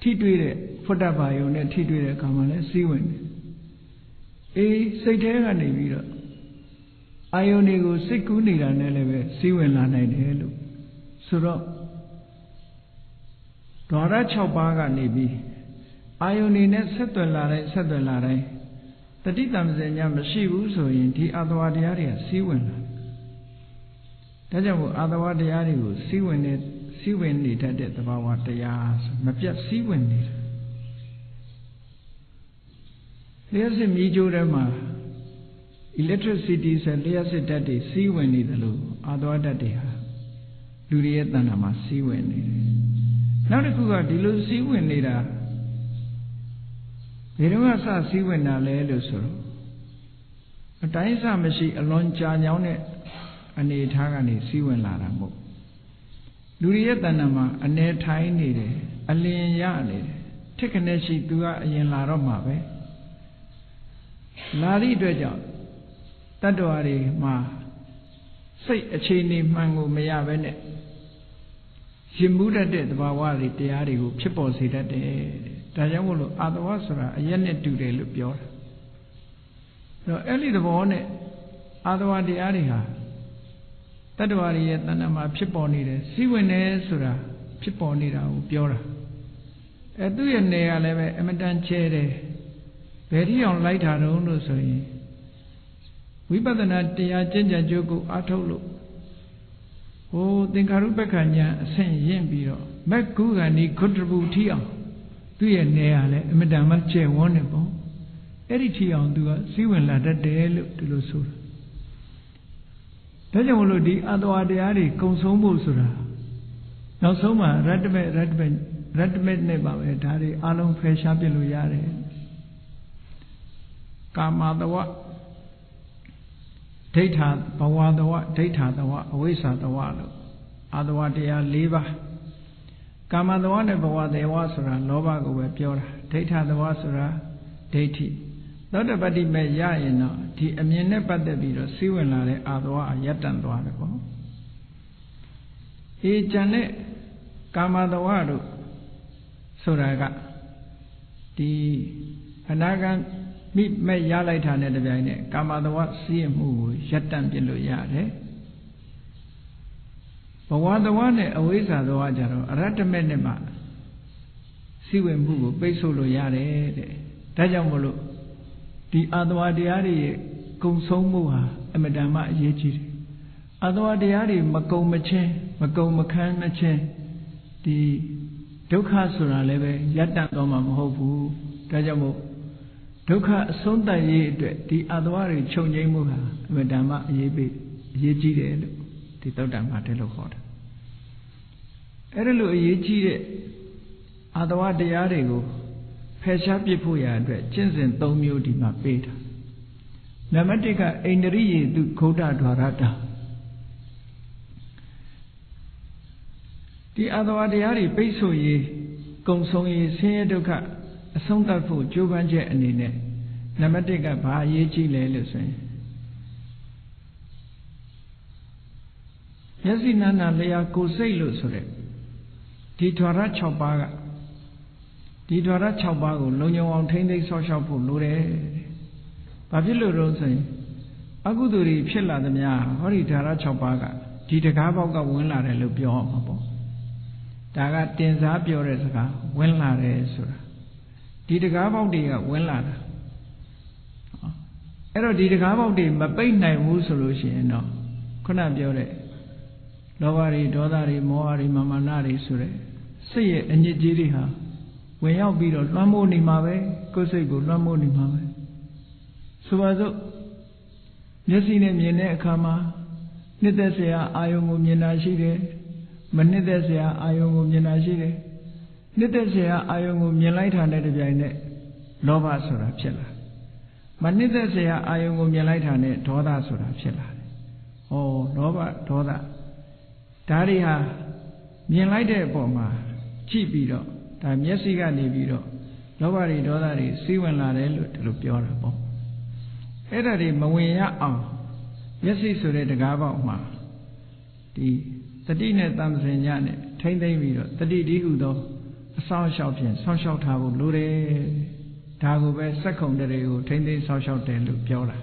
Tidwire, Fotabayo, and Tidwire Kamale Siwin. Saitega Nebiro. Ionigo Sikuni and Eleve, Siwin La Nine. Suro Dora Chobaga Nebi. Ionine Settlare. The Ditams and Yamashivu so in the Adwadiaria, Siwin. Tajamu Adwadiari, Siwin it, Siwin it at the Bawatayas, Mapia Siwin it. There's a Mijurema electricity and there's a daddy, Siwin it, Adwadadia. Duriatanama, Siwin it. Now the Kuga Dilu Siwin it. They don't have Siwin Alelo. A Taisa Mashi alone Janyone and a Tagani Siwin Laramo. Duriatanama, a near tiny, a lean yard, take a neshi dua in Laroma. Lari Dredja, Taduari Ma, say a chini mango mayavene. Jimuda did Bawari, the Ari who chipples it at the Tajamulu, Adawasra, a yenet to the Lupio. So early the morning, Adawa the Ariha. Taduari yet Nanama Chipponida, Siwene Sura, Chipponida, Piora. A duya nea leve, Emetan Chere. Very on light her own so we better not the Jinja Jogo Atolo. Oh, the Karupakanya, Saint Yembiro, Makugani contributia. Do ye neale, Madame Che wonderful. Edition do a Siwin ladder de look to the sur. Tajamolo di Adwadiari, Consomo Sura. Now Soma, Redmed Neba, Tari, Alon Feshapilu Yare. Kamadawa Data Bawadawa, Data the Awisa the Wado, Adawadia Leva Kamadawa Bawa de Wasura, Lobago Pure, Data the Wasura, Dati. Not a body may yaina, the Amine Badavido, Siwinare, Adwa, Yatan Dwado. E Janet Kamadawado Suraga, the Anagan. Meet me Yalaitan at the Vine, Kamadawa, see move, Shatan Pilu Yade. But one the one always are the Wajaro, Ratamenema, Siwin Boo, Besolo Yade, Tajamolo, the Adwadiari, Consomuha, and Madama Yechi. Adwadiari, Mako Mache, Mako Makan Mache, the Dokasura Leve, Yatan Domam Hobu, Tajamo. Doka Sonda ye the Adwari Chonyemuha, Madama Yebe, Yeji, the Todama Telocot. Erelo Yeji Adwa de Arego, Peshapi Puya, Jensen Domio di Mapeta. Namatica Enri du Koda Dwarata. The Adwa de Ari Peso ye, Gonsong ye, Sedoka. A song that for Jovanje and in it. Namatica by Yeji Lelison. Yasinana Lea Coselo Sore. Titwara Chobaga. Titwara Chobago, Lonyo on 10 days social for Lure. Pavilo Rose. Aguduri Pilla the Mia, Horitara Chobaga. Titagaboga Winla Lupio. Daga Tenza Pioresca, Winla Resura. Did the Gavaudia well ladder? Ero did the Gavaudia, but pain night wool solution, no. Couldn't be လောဘတွေဒေါသတွေမောဟတွေမာနတွေဆိုတဲ့စိတ်ရဲ့အညစ်အကြေးတွေဟာဝင်ရောက်ပြီးတော့လွှမ်းမိုးနေမှာပဲကိုယ်စိတ်ကိုလွှမ်းမိုးနေမှာပဲဆိုပါစို့မျက်စိနဲ့မြင်တဲ့အခါမှာနှစ်သက်စရာအာယုံကိုမြင်တာရှိတယ်မနှစ်သက်စရာအာယုံကိုမြင်တာရှိတယ်နှစ်သက်စရာအာယုံကိုမြင်လိုက်တာနဲ့တပြိုင်နက်လောဘဆိုတာဖြစ်လာမနှစ်သက်စရာအာယုံကိုမြင်လိုက်တာနဲ့ဒေါသဆိုတာဖြစ်လာတယ်။ဩလောဘဒေါသဒါတွေဟာမြင်လိုက်တဲ့အပေါ်မှာကြည့်ပြီးတော့ဒါမျက်စိကနေပြီးတော့လောဘတွေဒေါသတွေစီးဝင်လာတယ်လို့ဒီလိုပြောတာပေါ့။အဲ့ဒါတွေမဝင်ရအောင်မျက်စိဆိုတဲ့တကားပေါက်မှာဒီတတိနဲ့တမ္ပစင်ညနဲ့ထိမ့်သိမ့်ပြီးတော့တတိဒီဟုသောအဆောင်အရှောက်ဖြင့်ဆောင်းလျှောက်ထားဖို့လိုတယ်ဒါကိုပဲစက္ခုံတရေကိုထိမ့်သိမ့်ဆောင်းလျှောက်တယ်လို့ပြောတာ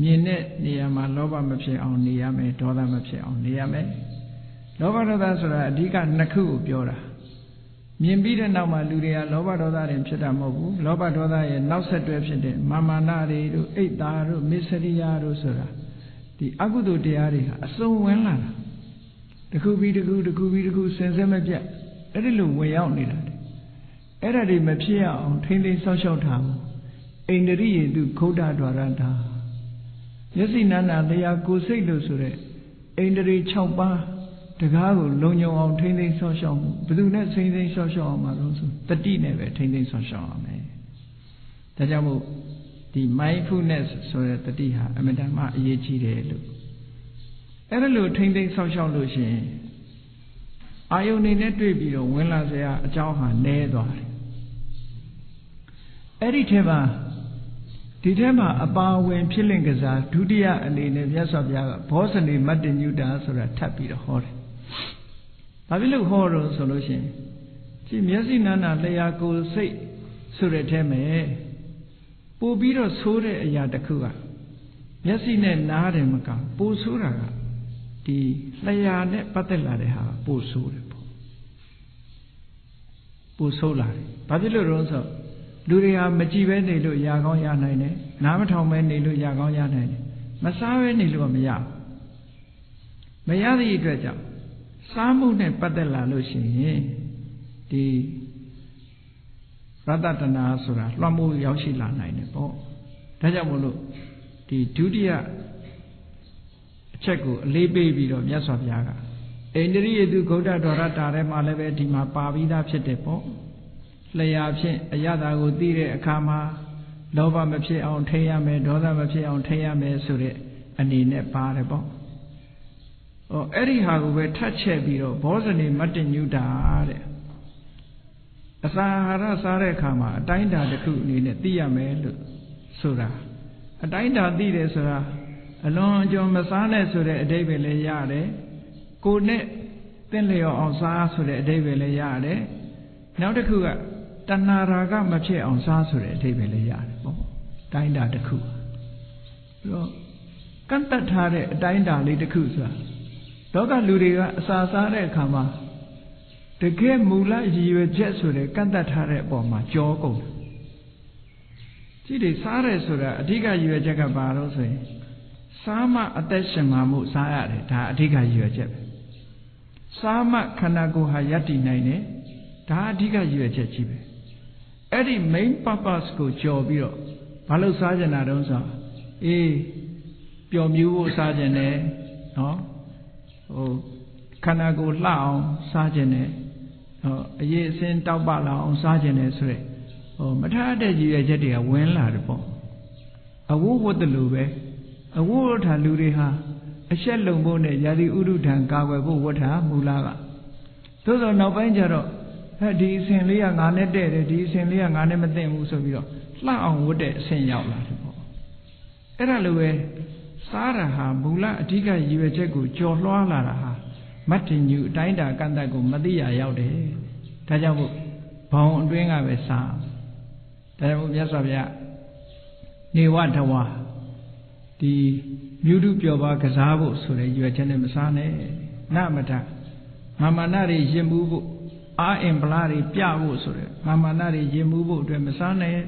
မြင်တဲ့နေရာမှာလောဘမဖြစ်အောင်နေရမယ်ဒေါသမဖြစ်အောင်နေရမယ်လောဘဒေါသဆိုတာအဓိကနှစ်ခုကိုပြောတာမြင်ပြီးတဲ့နောက်မှာလူတွေကလောဘဒေါသတွေဖြစ်တာမဟုတ်ဘူးလောဘဒေါသရဲ့နောက်ဆက်တွဲဖြစ်တဲ့မာမာနတွေတို့အိတ်သားတို့မစ္စရိယတို့ဆိုတာဒီအကုသိုလ်တရားတွေဟာအစုံဝင်လာတာတစ်ခုပြီးတစ်ခုတစ်ခုပြီးတစ်ခုစင်စစ်မပြတ်အဲ့ဒီလိုဝင်ရောက်နေတာအဲ့ဒါတွေမဖြစ်ရအောင်ထိမ့်သိမ်းဆောက်ရှောက်ထားဖို့အိန္ဒြိယေတုခௌဒ္ဓဒွါရတာမျက်စိနာနာတရားကိုယ်စိတ်လို့ဆိုတဲ့အိန္ဒြေ6ပါးတကားကိုလုံခြုံအောင်ထိမ့်သိမ်းဆောက်ရှောက်မှုဘယ်သူနဲ့ထိမ့်သိမ်းဆောက်ရှောက်အောင်မှာလို့ဆိုတတိနဲ့ပဲထိမ့်သိမ်းဆောက်ရှောက်အောင်မယ်ဒါကြောင့်မို့ဒီ mindfulness ဆိုတဲ့တတိဟာအမြဲတမ်းအရေးကြီးတယ်လို့အဲ့ဒါလို့ထိမ့်သိမ်းဆောက်ရှောက်လို့ရှိရင်အာယုန်နေနဲ့တွေ့ပြီးတော့ဝင်လာစရာအကြောင်းဟာနည်းသွားတယ်အဲ့ဒီထဲမှာအပါဝင်ဖြစ်လင့်ကစားဒုတိယအနေနဲ့မြတ်စွာဘုရားကဘောဇနေမတ္တညုတာဆိုတာထပ်ပြီးတော့ဟောတယ်။ဘာဖြစ်လို့ဟောတော့ဆိုလို့ရှိရင်ဒီမျက်စိနာနာလျှာကိုယ်စိတ်ဆိုတဲ့ထဲမှာပို့ပြီးတော့ဆိုးတဲ့အရာတစ်ခုကမျက်စိနဲ့နားတယ်မကပို့ဆိုးတာကဒီလျှာနဲ့ပတ်သက်လာတဲ့ဟာပို့ဆိုးတယ်ပေါ့ပို့ဆိုးလာတယ်။ဘာဖြစ်လို့လဲဆိုလူတွေဟာမကြည့်ပဲနေလို့ရကောင်းရနိုင်တယ်နားမထောင်ပဲနေလို့ရကောင်းရနိုင်တယ်မစားပဲနေလို့မရမရသည့်အတွက်ကြောင့်စားမှုနဲ့ပတ်သက်လာလို့ရှိရင်ဒီရတ္တတနာဆိုတာလွှမ်းမိုးရောက်ရှိလာနိုင်တယ်ပေါ့ဒါကြောင့်မို့လို့ဒီဒုတိယအချက်ကိုအလေးပေးပြီးတော့မြတ်စွာဘုရားကအိန္ဒြိယေတုဂௌဒဒွါရတာထဲမှာလည်းပဲဒီမှာပါပြီးသားဖြစ်တယ်ပေါ့လျှာဖြင့်အရသာကိုသိတဲ့အခါမှာလောဘမဖြစ်အောင်ထိန်းရမယ်ဒေါသမဖြစ်အောင်ထိန်းရမယ်ဆိုတဲ့အနေနဲ့ပါတယ်ပေါ့။အဲ့ဒီဟာကိုပဲထပ်ချက်ပြီးတော့ဘောဇနေမတ္တညုတာတဲ့အစာအာဟာရစားတဲ့အခါမှာအတိုင်းအတာတစ်ခုအနေနဲ့သိရမယ်လို့ဆိုတာအတိုင်းအတာသိတယ်ဆိုတာအလွန်အကျွံမစားနဲ့ဆိုတဲ့အဓိပ္ပာယ်လည်းရတယ်။ကိုယ်နဲ့သင်လျော်အောင်စားဆိုတဲ့အဓိပ္ပာယ်လည်းရတယ်။နောက်တစ်ခုကတဏှာရာဂမဖြစ်အောင်စားဆိုတဲ့အဓိပ္ပာယ်လည်းရတယ်ပေါ့တိုင်းတာတစ်ခုပြီးတော့ကန့်တတ်ထားတဲ့အတိုင်းတာလေးတစ်ခုဆိုတာလောကလူတွေကအစာစားတဲ့အခါမှာတကယ်မူလရည်ရွယ်ချက်ဆိုတဲ့ကန့်တတ်ထားတဲ့အပေါ်မှာကြောကုန်တယ်ကြည့်တယ်စားတယ်ဆိုတာအဓိကရည်ရွယ်ချက်ကဘာလို့ဆိုရင်စားမှအသက်ရှင်မှာမို့စားရတယ်ဒါအဓိကရည်ရွယ်ချက်ပဲစားမှခန္ဓာကိုယ်ဟာယက်တည်နိုင်တယ်ဒါအဓိကရည်ရွယ်ချက်ကြီးပဲအဲ့ဒီ main purpose ကိုကြော်ပြီးတော့ဘာလို့စားကြတာတုံးဆိုပျော်မြူးဖို့စားကြတယ်နော်ခန္ဓာကိုယ်လှအောင်စားကြတယ်အရေးအစင်းတောက်ပလာအောင်စားကြတယ်ဆိုရယ်မထားတဲ့ရည်ရွယ်ချက်တွေကဝင်လာတယ်ပေါ့အဝတ်ဝတ်တယ်လို့ပဲအဝတ်ဝတ်ထားလူတွေဟာအရှက်လုံဖို့နဲ့ယာတိဥဒုထံကာကွယ်ဖို့ဝတ်ထားမူလာကသို့သောနောက်ပိုင်းကျတော့ဒီအစဉ်လေးကငါနဲ့တဲ့တယ်ဒီအစဉ်လေးကငါနဲ့မသိဘူးဆိုပြီးတော့လှအောင်ဝတ်တဲ့အစဉ်ရောက်လာတယ်ပေါ့အဲ့ဒါလိုပဲစားတာဟာမူလအဓိကရည်ရွယ်ချက်ကိုကြော်လွှားလာတာဟာမတ္တညုအတိုင်းတာကန့်တတ်ကိုမသိရရောက်တယ်ဒါကြောင့်မို့ဘောင်အတွင်းကပဲစားဒါကြောင့်မို့မြတ်စွာဘုရားနေဝထဝါဒီမြုဒုပျော်ပါကစားဖို့ဆိုတဲ့ရည်ရွယ်ချက်နဲ့မစားနဲ့နမထမာမနာတွေရင်မှုဖို့အာအင်ပလာတွေပြဖို့ဆိုတဲ့မာမနာတွေရင်မှုဖို့အတွက်မစားနဲ့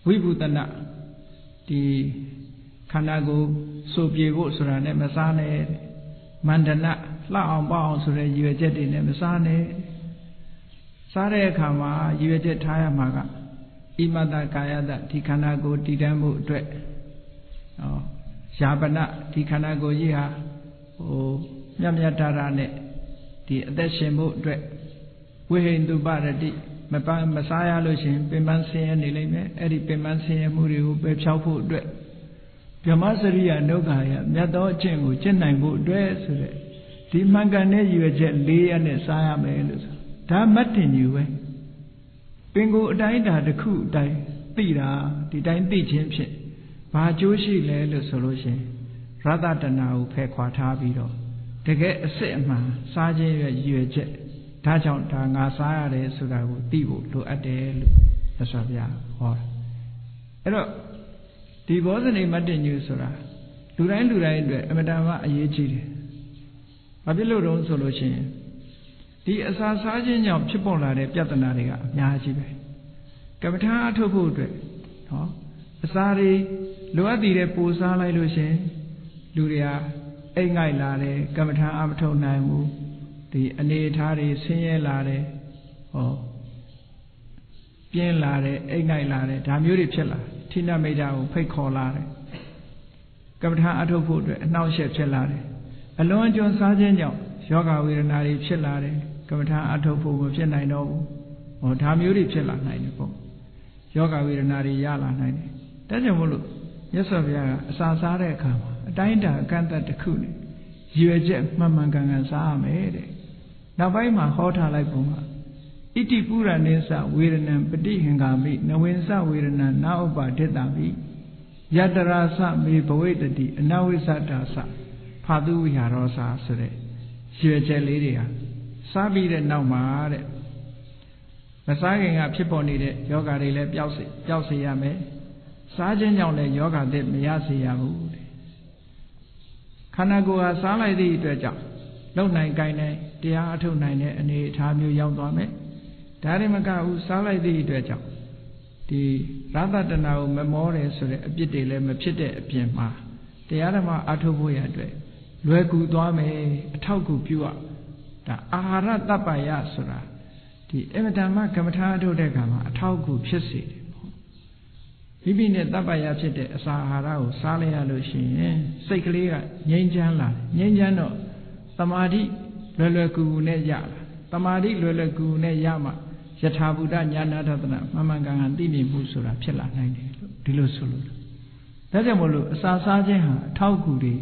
ဝိဗုတနာဒီခန္ဓာကိုယ်စိုးပြေဖို့ဆိုတာနဲ့မစားနဲ့ Mandana, Lao Bounce, or you are jetting them, Sane Sare Kama, you are jet Taya Maga, Imada Kayada, Tikanago, Tidambo, Dre, Shabana, Tikanago Yiha, O Yamyatarane, the Deshimo Dre, we in Dubaradi, Messiah Lucien, Pimansi and Elime, Eddie Pimansi and Muriu, Bechaupu Dre. Yamasaria no Gaya, Yado Chingu, Chenaibu, dress, the Mangane you a jet lay and a Saya Melus. Tam Martin you, eh? Bingo died at the coup, died, Pira, the dine teaching shit. Bajoshi lay the solution. Rather than now, Pequatabido. To get a set man, Sergeant you a jet. Touch on Tanga Saya, so that would be to a day. That's what we are. Hello. The wasn't a matter news, sir. Duran, Amadama, a yechi. A below own solution. The assassin of Chipola, Piatanaria, Yajibe. Capita to Pudre. Asari, Luadi Reposa, Lucian, Luria, Engai Lare, Capita Amato Naimu, the Anetari, Senior Lare, or Bien Lare, Engai Lare, Tamuri Chella. Tina made out pay call lare. Captain Ato food, now chef cellare. Alone John Sergeant Yoga with an Ari cellare, Captain Ato food of Chen I know, or Tamuri cella 94. Yoga with an Ari Yala 90. That's a mulu. Yes, of ya, Sansare come. A dinda can't that the cool. You a jet, Mammangang and Sa made it. Now by my hota like Buma. Iti pura nesa wiranam pati hingami nawinsa wirana naupa tetavi yadarasa me bawetati anawisatasa phadu viharosa sore shweလေးတွေကစားပြီးတဲ့နောက်မှာတဲ့မစားခင်ကဖြစ်ပေါ်နေတဲ့ယောဂတွေလည်းပျောက်စေရမယ်စားခြင်းကြောင့်လည်းယောဂသစ်မရစေရဘူးတဲ့ခန္ဓာကိုယ်ဟာစားလိုက်သည့်အတွက်ကြောင့်လုံနိုင်ကိုင်းနိုင်တရားအထုတ်နိုင်တဲ့အနေအထားမျိုးရောက်သွားမယ်ဒါရမကဦးစားလိုက်သည့်အတွက်ကြောင့်ဒီရသတနာကိုမမောတယ်ဆိုတဲ့အပြစ်တွေလည်းမဖြစ်တဲ့အပြင်မှာတရားဓမ္မအထုတ်ဖို့ရအတွက်လွယ်ကူသွားမယ်အထောက်အကူပြုရဒါအာဟာရတပ္ပယဆိုတာဒီအမတန်မှကမ္မထာအထုတ်တဲ့အခါမှာအထောက်အကူဖြစ်စေတယ်ပေါ့မိမိနဲ့တပ္ပယဖြစ်တဲ့အစာအာဟာရကိုစားလိုက်ရလို့ရှိရင်စိတ်ကလေးကငြိမ်းချမ်းလာငြိမ်းချမ်းတော့သမာဓိလွယ်လွယ်ကူကူနဲ့ရလာသမာဓိလွယ်လွယ်ကူကူနဲ့ရမှယထာဘုဒ္ဓညာနာထသနာမမှန်ကန်ကန်သိမြင်မှုဆိုတာဖြစ်လာနိုင်တယ်လို့ဒီလိုဆိုလို့ဒါကြောင့်မို့လို့အစာစားခြင်းဟာအထောက်အကူတွေ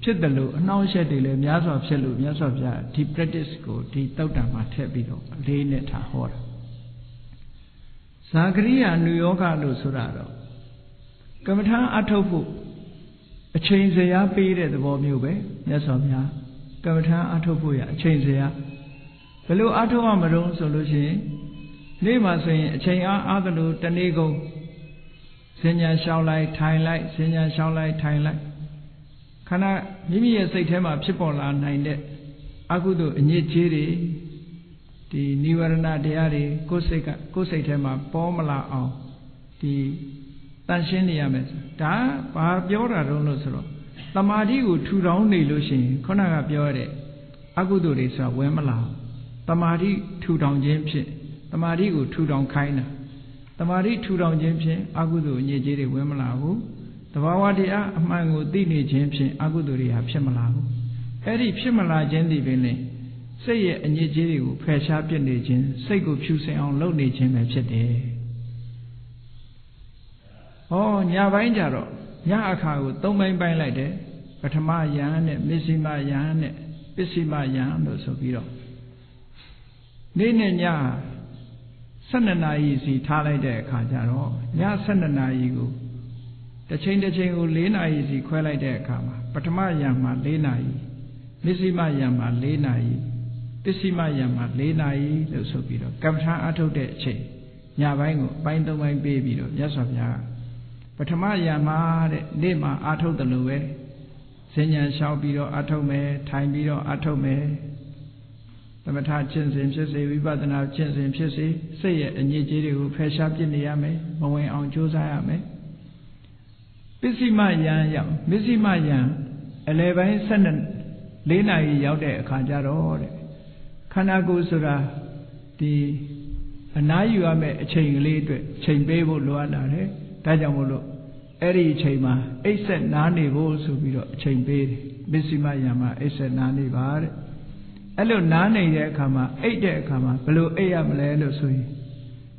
ဖြစ်တယ်လို့အနှောင့်အယှက်တွေလည်းများစွာဖြစ်လို့မြတ်စွာဘုရားဒီ practice ကိုဒီတောက်တံမှာထည့်ပြီးတော့အလေးနဲ့ထားဟောတာဇာဂရိယာနုယောဂလို့ဆိုတာတော့ကမ္မထာအထုတ်ဖို့အချိန်စရာပေးတဲ့သဘောမျိုးပဲမြတ်စွာဘုရားကမ္မထာအထုတ်ဖို့ရအချိန်စရာဘယ်လိုအထုတ်ရမလို့ဆိုလို့ရှိရင်နေ့မှာဆိုရင်အချိန်အားသလိုတနေ့ကုန်စဉ္ညာရှောင်းလိုက်ထိုင်လိုက်စဉ္ညာရှောင်းလိုက်ထိုင်လိုက်ခန္ဓာမိမိရဲ့စိတ်ထဲမှာဖြစ်ပေါ်လာနိုင်တဲ့အကုသိုလ်အညစ်အကြေးတွေဒီနိဝရဏတရားတွေကိုယ်စိတ်ထဲမှာပေါ်မလာအောင်ဒီတန်ရှင်းနေရမယ်ဒါဘာပြောတာတုံးလို့ဆိုတော့တမာတိကိုထူထောင်နေလို့ရှိရင်ခုနကပြောရတဲ့အကုသိုလ်တွေဆိုတာဝင်မလာတမာတိထူထောင်ခြင်းဖြင့်တမာတိကိုထူထောင်ခိုင်းတာတမာတိထူထောင်ခြင်းဖြင့်အကုသိုလ်အညစ်အကြေးတွေဝင်မလာဘူးတဘာဝတရားအမှန်ကိုသိနေခြင်းဖြင့်အကုသိုလ်တွေဟာဖြစ်မလာဘူးအဲ့ဒီဖြစ်မလာခြင်းဒီပင်လေစိတ်ရဲ့အညစ်အကြေးတွေကိုဖယ်ရှားပြစ်နေခြင်းစိတ်ကိုဖြူစင်အောင်လုပ်နေခြင်းပဲဖြစ်တယ်။ဩညပိုင်းကြတော့ညအခါကို၃ပိုင်းပိုင်းလိုက်တယ်ပထမယံနဲ့မစ္စည်းမယံနဲ့ပစ္စည်းမယံလို့ဆိုပြီးတော့နေ့နဲ့ည12နာရီစီထားလိုက်တဲ့အခါကျတော့ည12နာရီကိုတစ်ချိန်တစ်ချိန်ကို4နာရီစီခွဲလိုက်တဲ့အခါမှာပထမယံမှာ4နာရီမစ္စည်းမယံမှာ4နာရီပစ္စည်းမယံမှာ4နာရီလို့ဆိုပြီးတော့ကမ္မထာအထုတ်တဲ့အချိန်ညပိုင်းကိုအပိုင်း၃ပိုင်းပေးပြီးတော့မြတ်စွာဘုရားပထမယံမှာတဲ့နေ့မှာအထုတ်တယ်လို့ပဲစဉ္ညာလျှောက်ပြီးတော့အထုတ်မယ်ထိုင်ပြီးတော့အထုတ်မယ်သမထကျင့်စဉ်ဖြစ်စေဝိပဿနာကျင့်စဉ်ဖြစ်စေစိတ်ရဲ့အညစ်အကြေးတွေကိုဖယ်ရှားပြစ်နေရမယ်မဝင်အောင်ကြိုးစားရမယ်ပစ္စည်းမယံရောက်မစ္စည်းမယံအလယ်ပိုင်း12 Lena Yaude Kanjaro Kanago Sura the Anayuame chain lead chain babo luanare Tajamolo Eri Chema Aset Nani Vosu chain bed Bissima Yama Aset Nani Bar Elo Nani Yakama 8 Yakama below Ayam Lelo Sui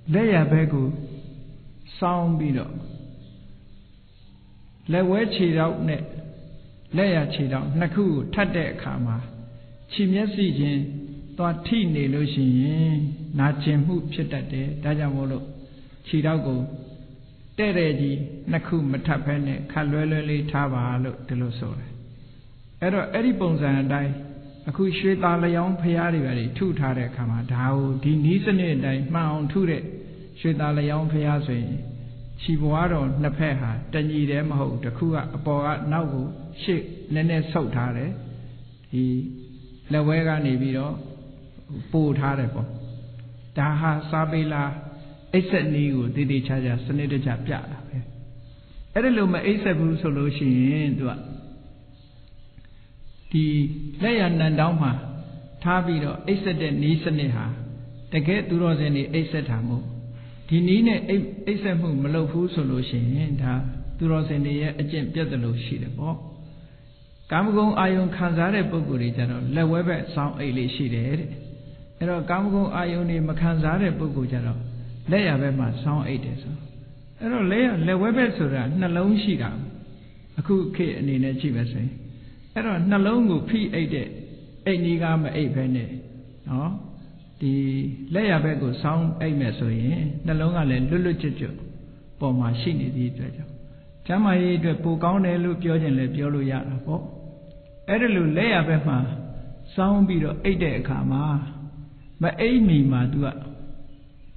Leia Bego Sound Bido Lewe cheat out net Leia cheat out Naku Tade Kama Chimyasi Jin Tea Nelushi Nachim Hoop Chitate Tajamolo Chidago Tereji Naku Matapene Kalwelli Tava look Delosore Ero Edibons and die Aku Shweta Leon Payari 2 Tare Kama Dao Di Nisane Dai Mount Ture Shweta Leon Payase Chibuaro Napeha Tani Demo Takua Apoa Nago Shik Nene Sotare He Lawega Nibido Put Harepo Daha Sabila Aset Nigu Didi Chaja Sanita Japja Edeluma Asebu solution to the Layan and Dama Tabido Aset Nisaneha the get to Rosani Asetamo the Nine Asemu Malofu solution to Rosani Agent Piatalo Shidabo Gamgo Ion Kanzare Boguri General Lewebe Sound Aili Shide Ero Gamgo Ioni Makanzare Bogujaro Leia Bema Sound 8 Ero Leia Lewebe Sura Nalon Shida Aku K and in a Chivase Ero Nalongo P8 Enigam 8 penny no the Leia Bego Sound 8 Mesoye Nalonga Lulu Chicho Poma Shini di Trejo Jamai de Pugone Lu Piojin Le Piolu Yara Edelu Leia Bema Sound Bido 8 Kama But Amy Madua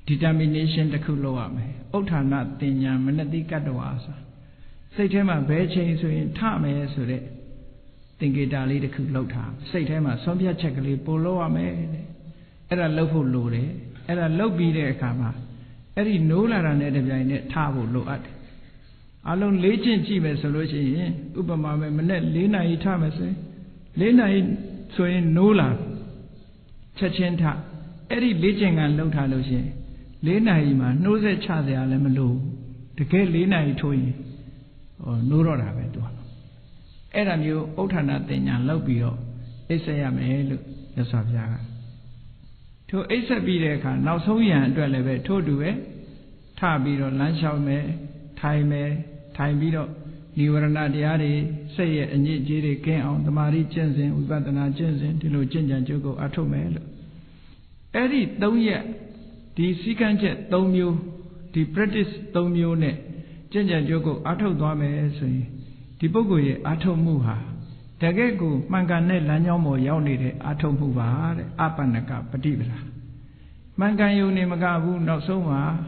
determination the Kuloame, Otana Tinya Manati Katoasa. Say to him a bad change in Tame Sure. Think it Ali the Kulota. Say to him a Sombia Chekali Poloa me. Era Lofu Lore, Era Lobi de Kama. Eri Nola and Edabine Tabo Loat. Alone legend Chiva solution, Ubama Manet Lena Itamase. Lena so in Nola Chachenta. Eri legend and Lotaloche. Lena Ima knows a chance alamalo. The gay Lena Itoy or Nurora Vedo. Eramu Otana Tenya Lobio, Esayame, the Savia. To Esa Bideka, now so young, Dwelleve, Todue, Tabiro, Lanchaume, Time, Bido, Niwarana Diari, say it and yet Jiri came on the Mari Jensen, with Batana Jensen, Tilo Jinja Jogo Atomelo. Eri, don't yet. The second jet Domio, the British Domio ne, Jenja Jogo Ato Dame, the Bogoye Ato Muha, Dagego, Mangane Lanyomo Yaunide, Ato Muva, Apanaka, Patibra. Mangayo ne Magabu, not so ma,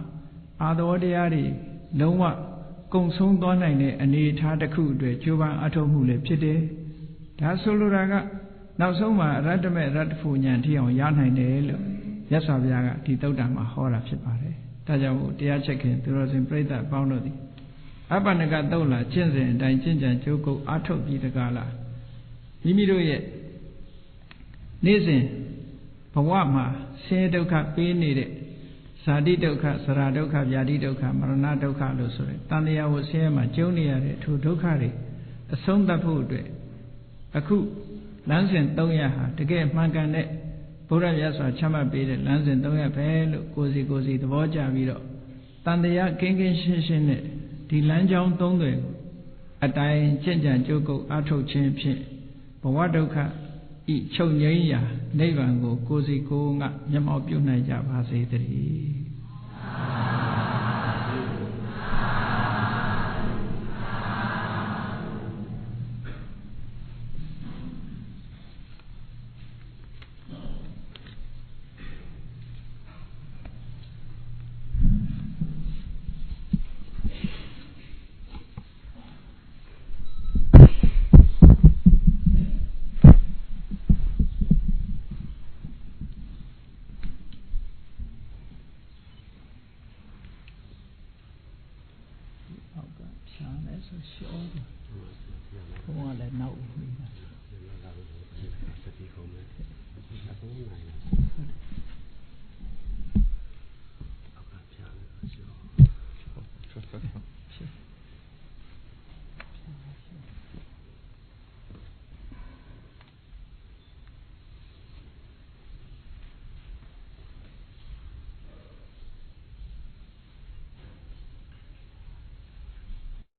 Ado Diari, no one, Gong Song Donane, and it had a coup de Jovan Ato Mule Pide, Tasoluraga, now so ma, Radame Radfu Yanti on Yanhane. Yes, I've got Titodama Hora Chipare. Tajamu, dear checking, there was in Preta Bounty. Abanaga Dola, Jensen, Dinjin, Joko, Ato Pitagala. Yimido yet. Nizin, Pawama, Sedoka, Pinide, Sadidoka, Saradoka, Yadidoka, Maranadoka, Lusore. Tania was here, my junior to Dokari, a song that food. A coup, Lansen, Doyaha, to get Manganet. Pura Yasa Chama Bede, Lans and Doya Pelo, Gozi, the Voja Vido. Tandaya King Shin, the Lanjong Tongue, a dying Chenja Joko, Ato Champion, Bawadoka, eat Chonyaya, Nevango, Gozi Konga, Yamop Yunaja, Pasi. ဒီခုံးမယ်အခုနိုင်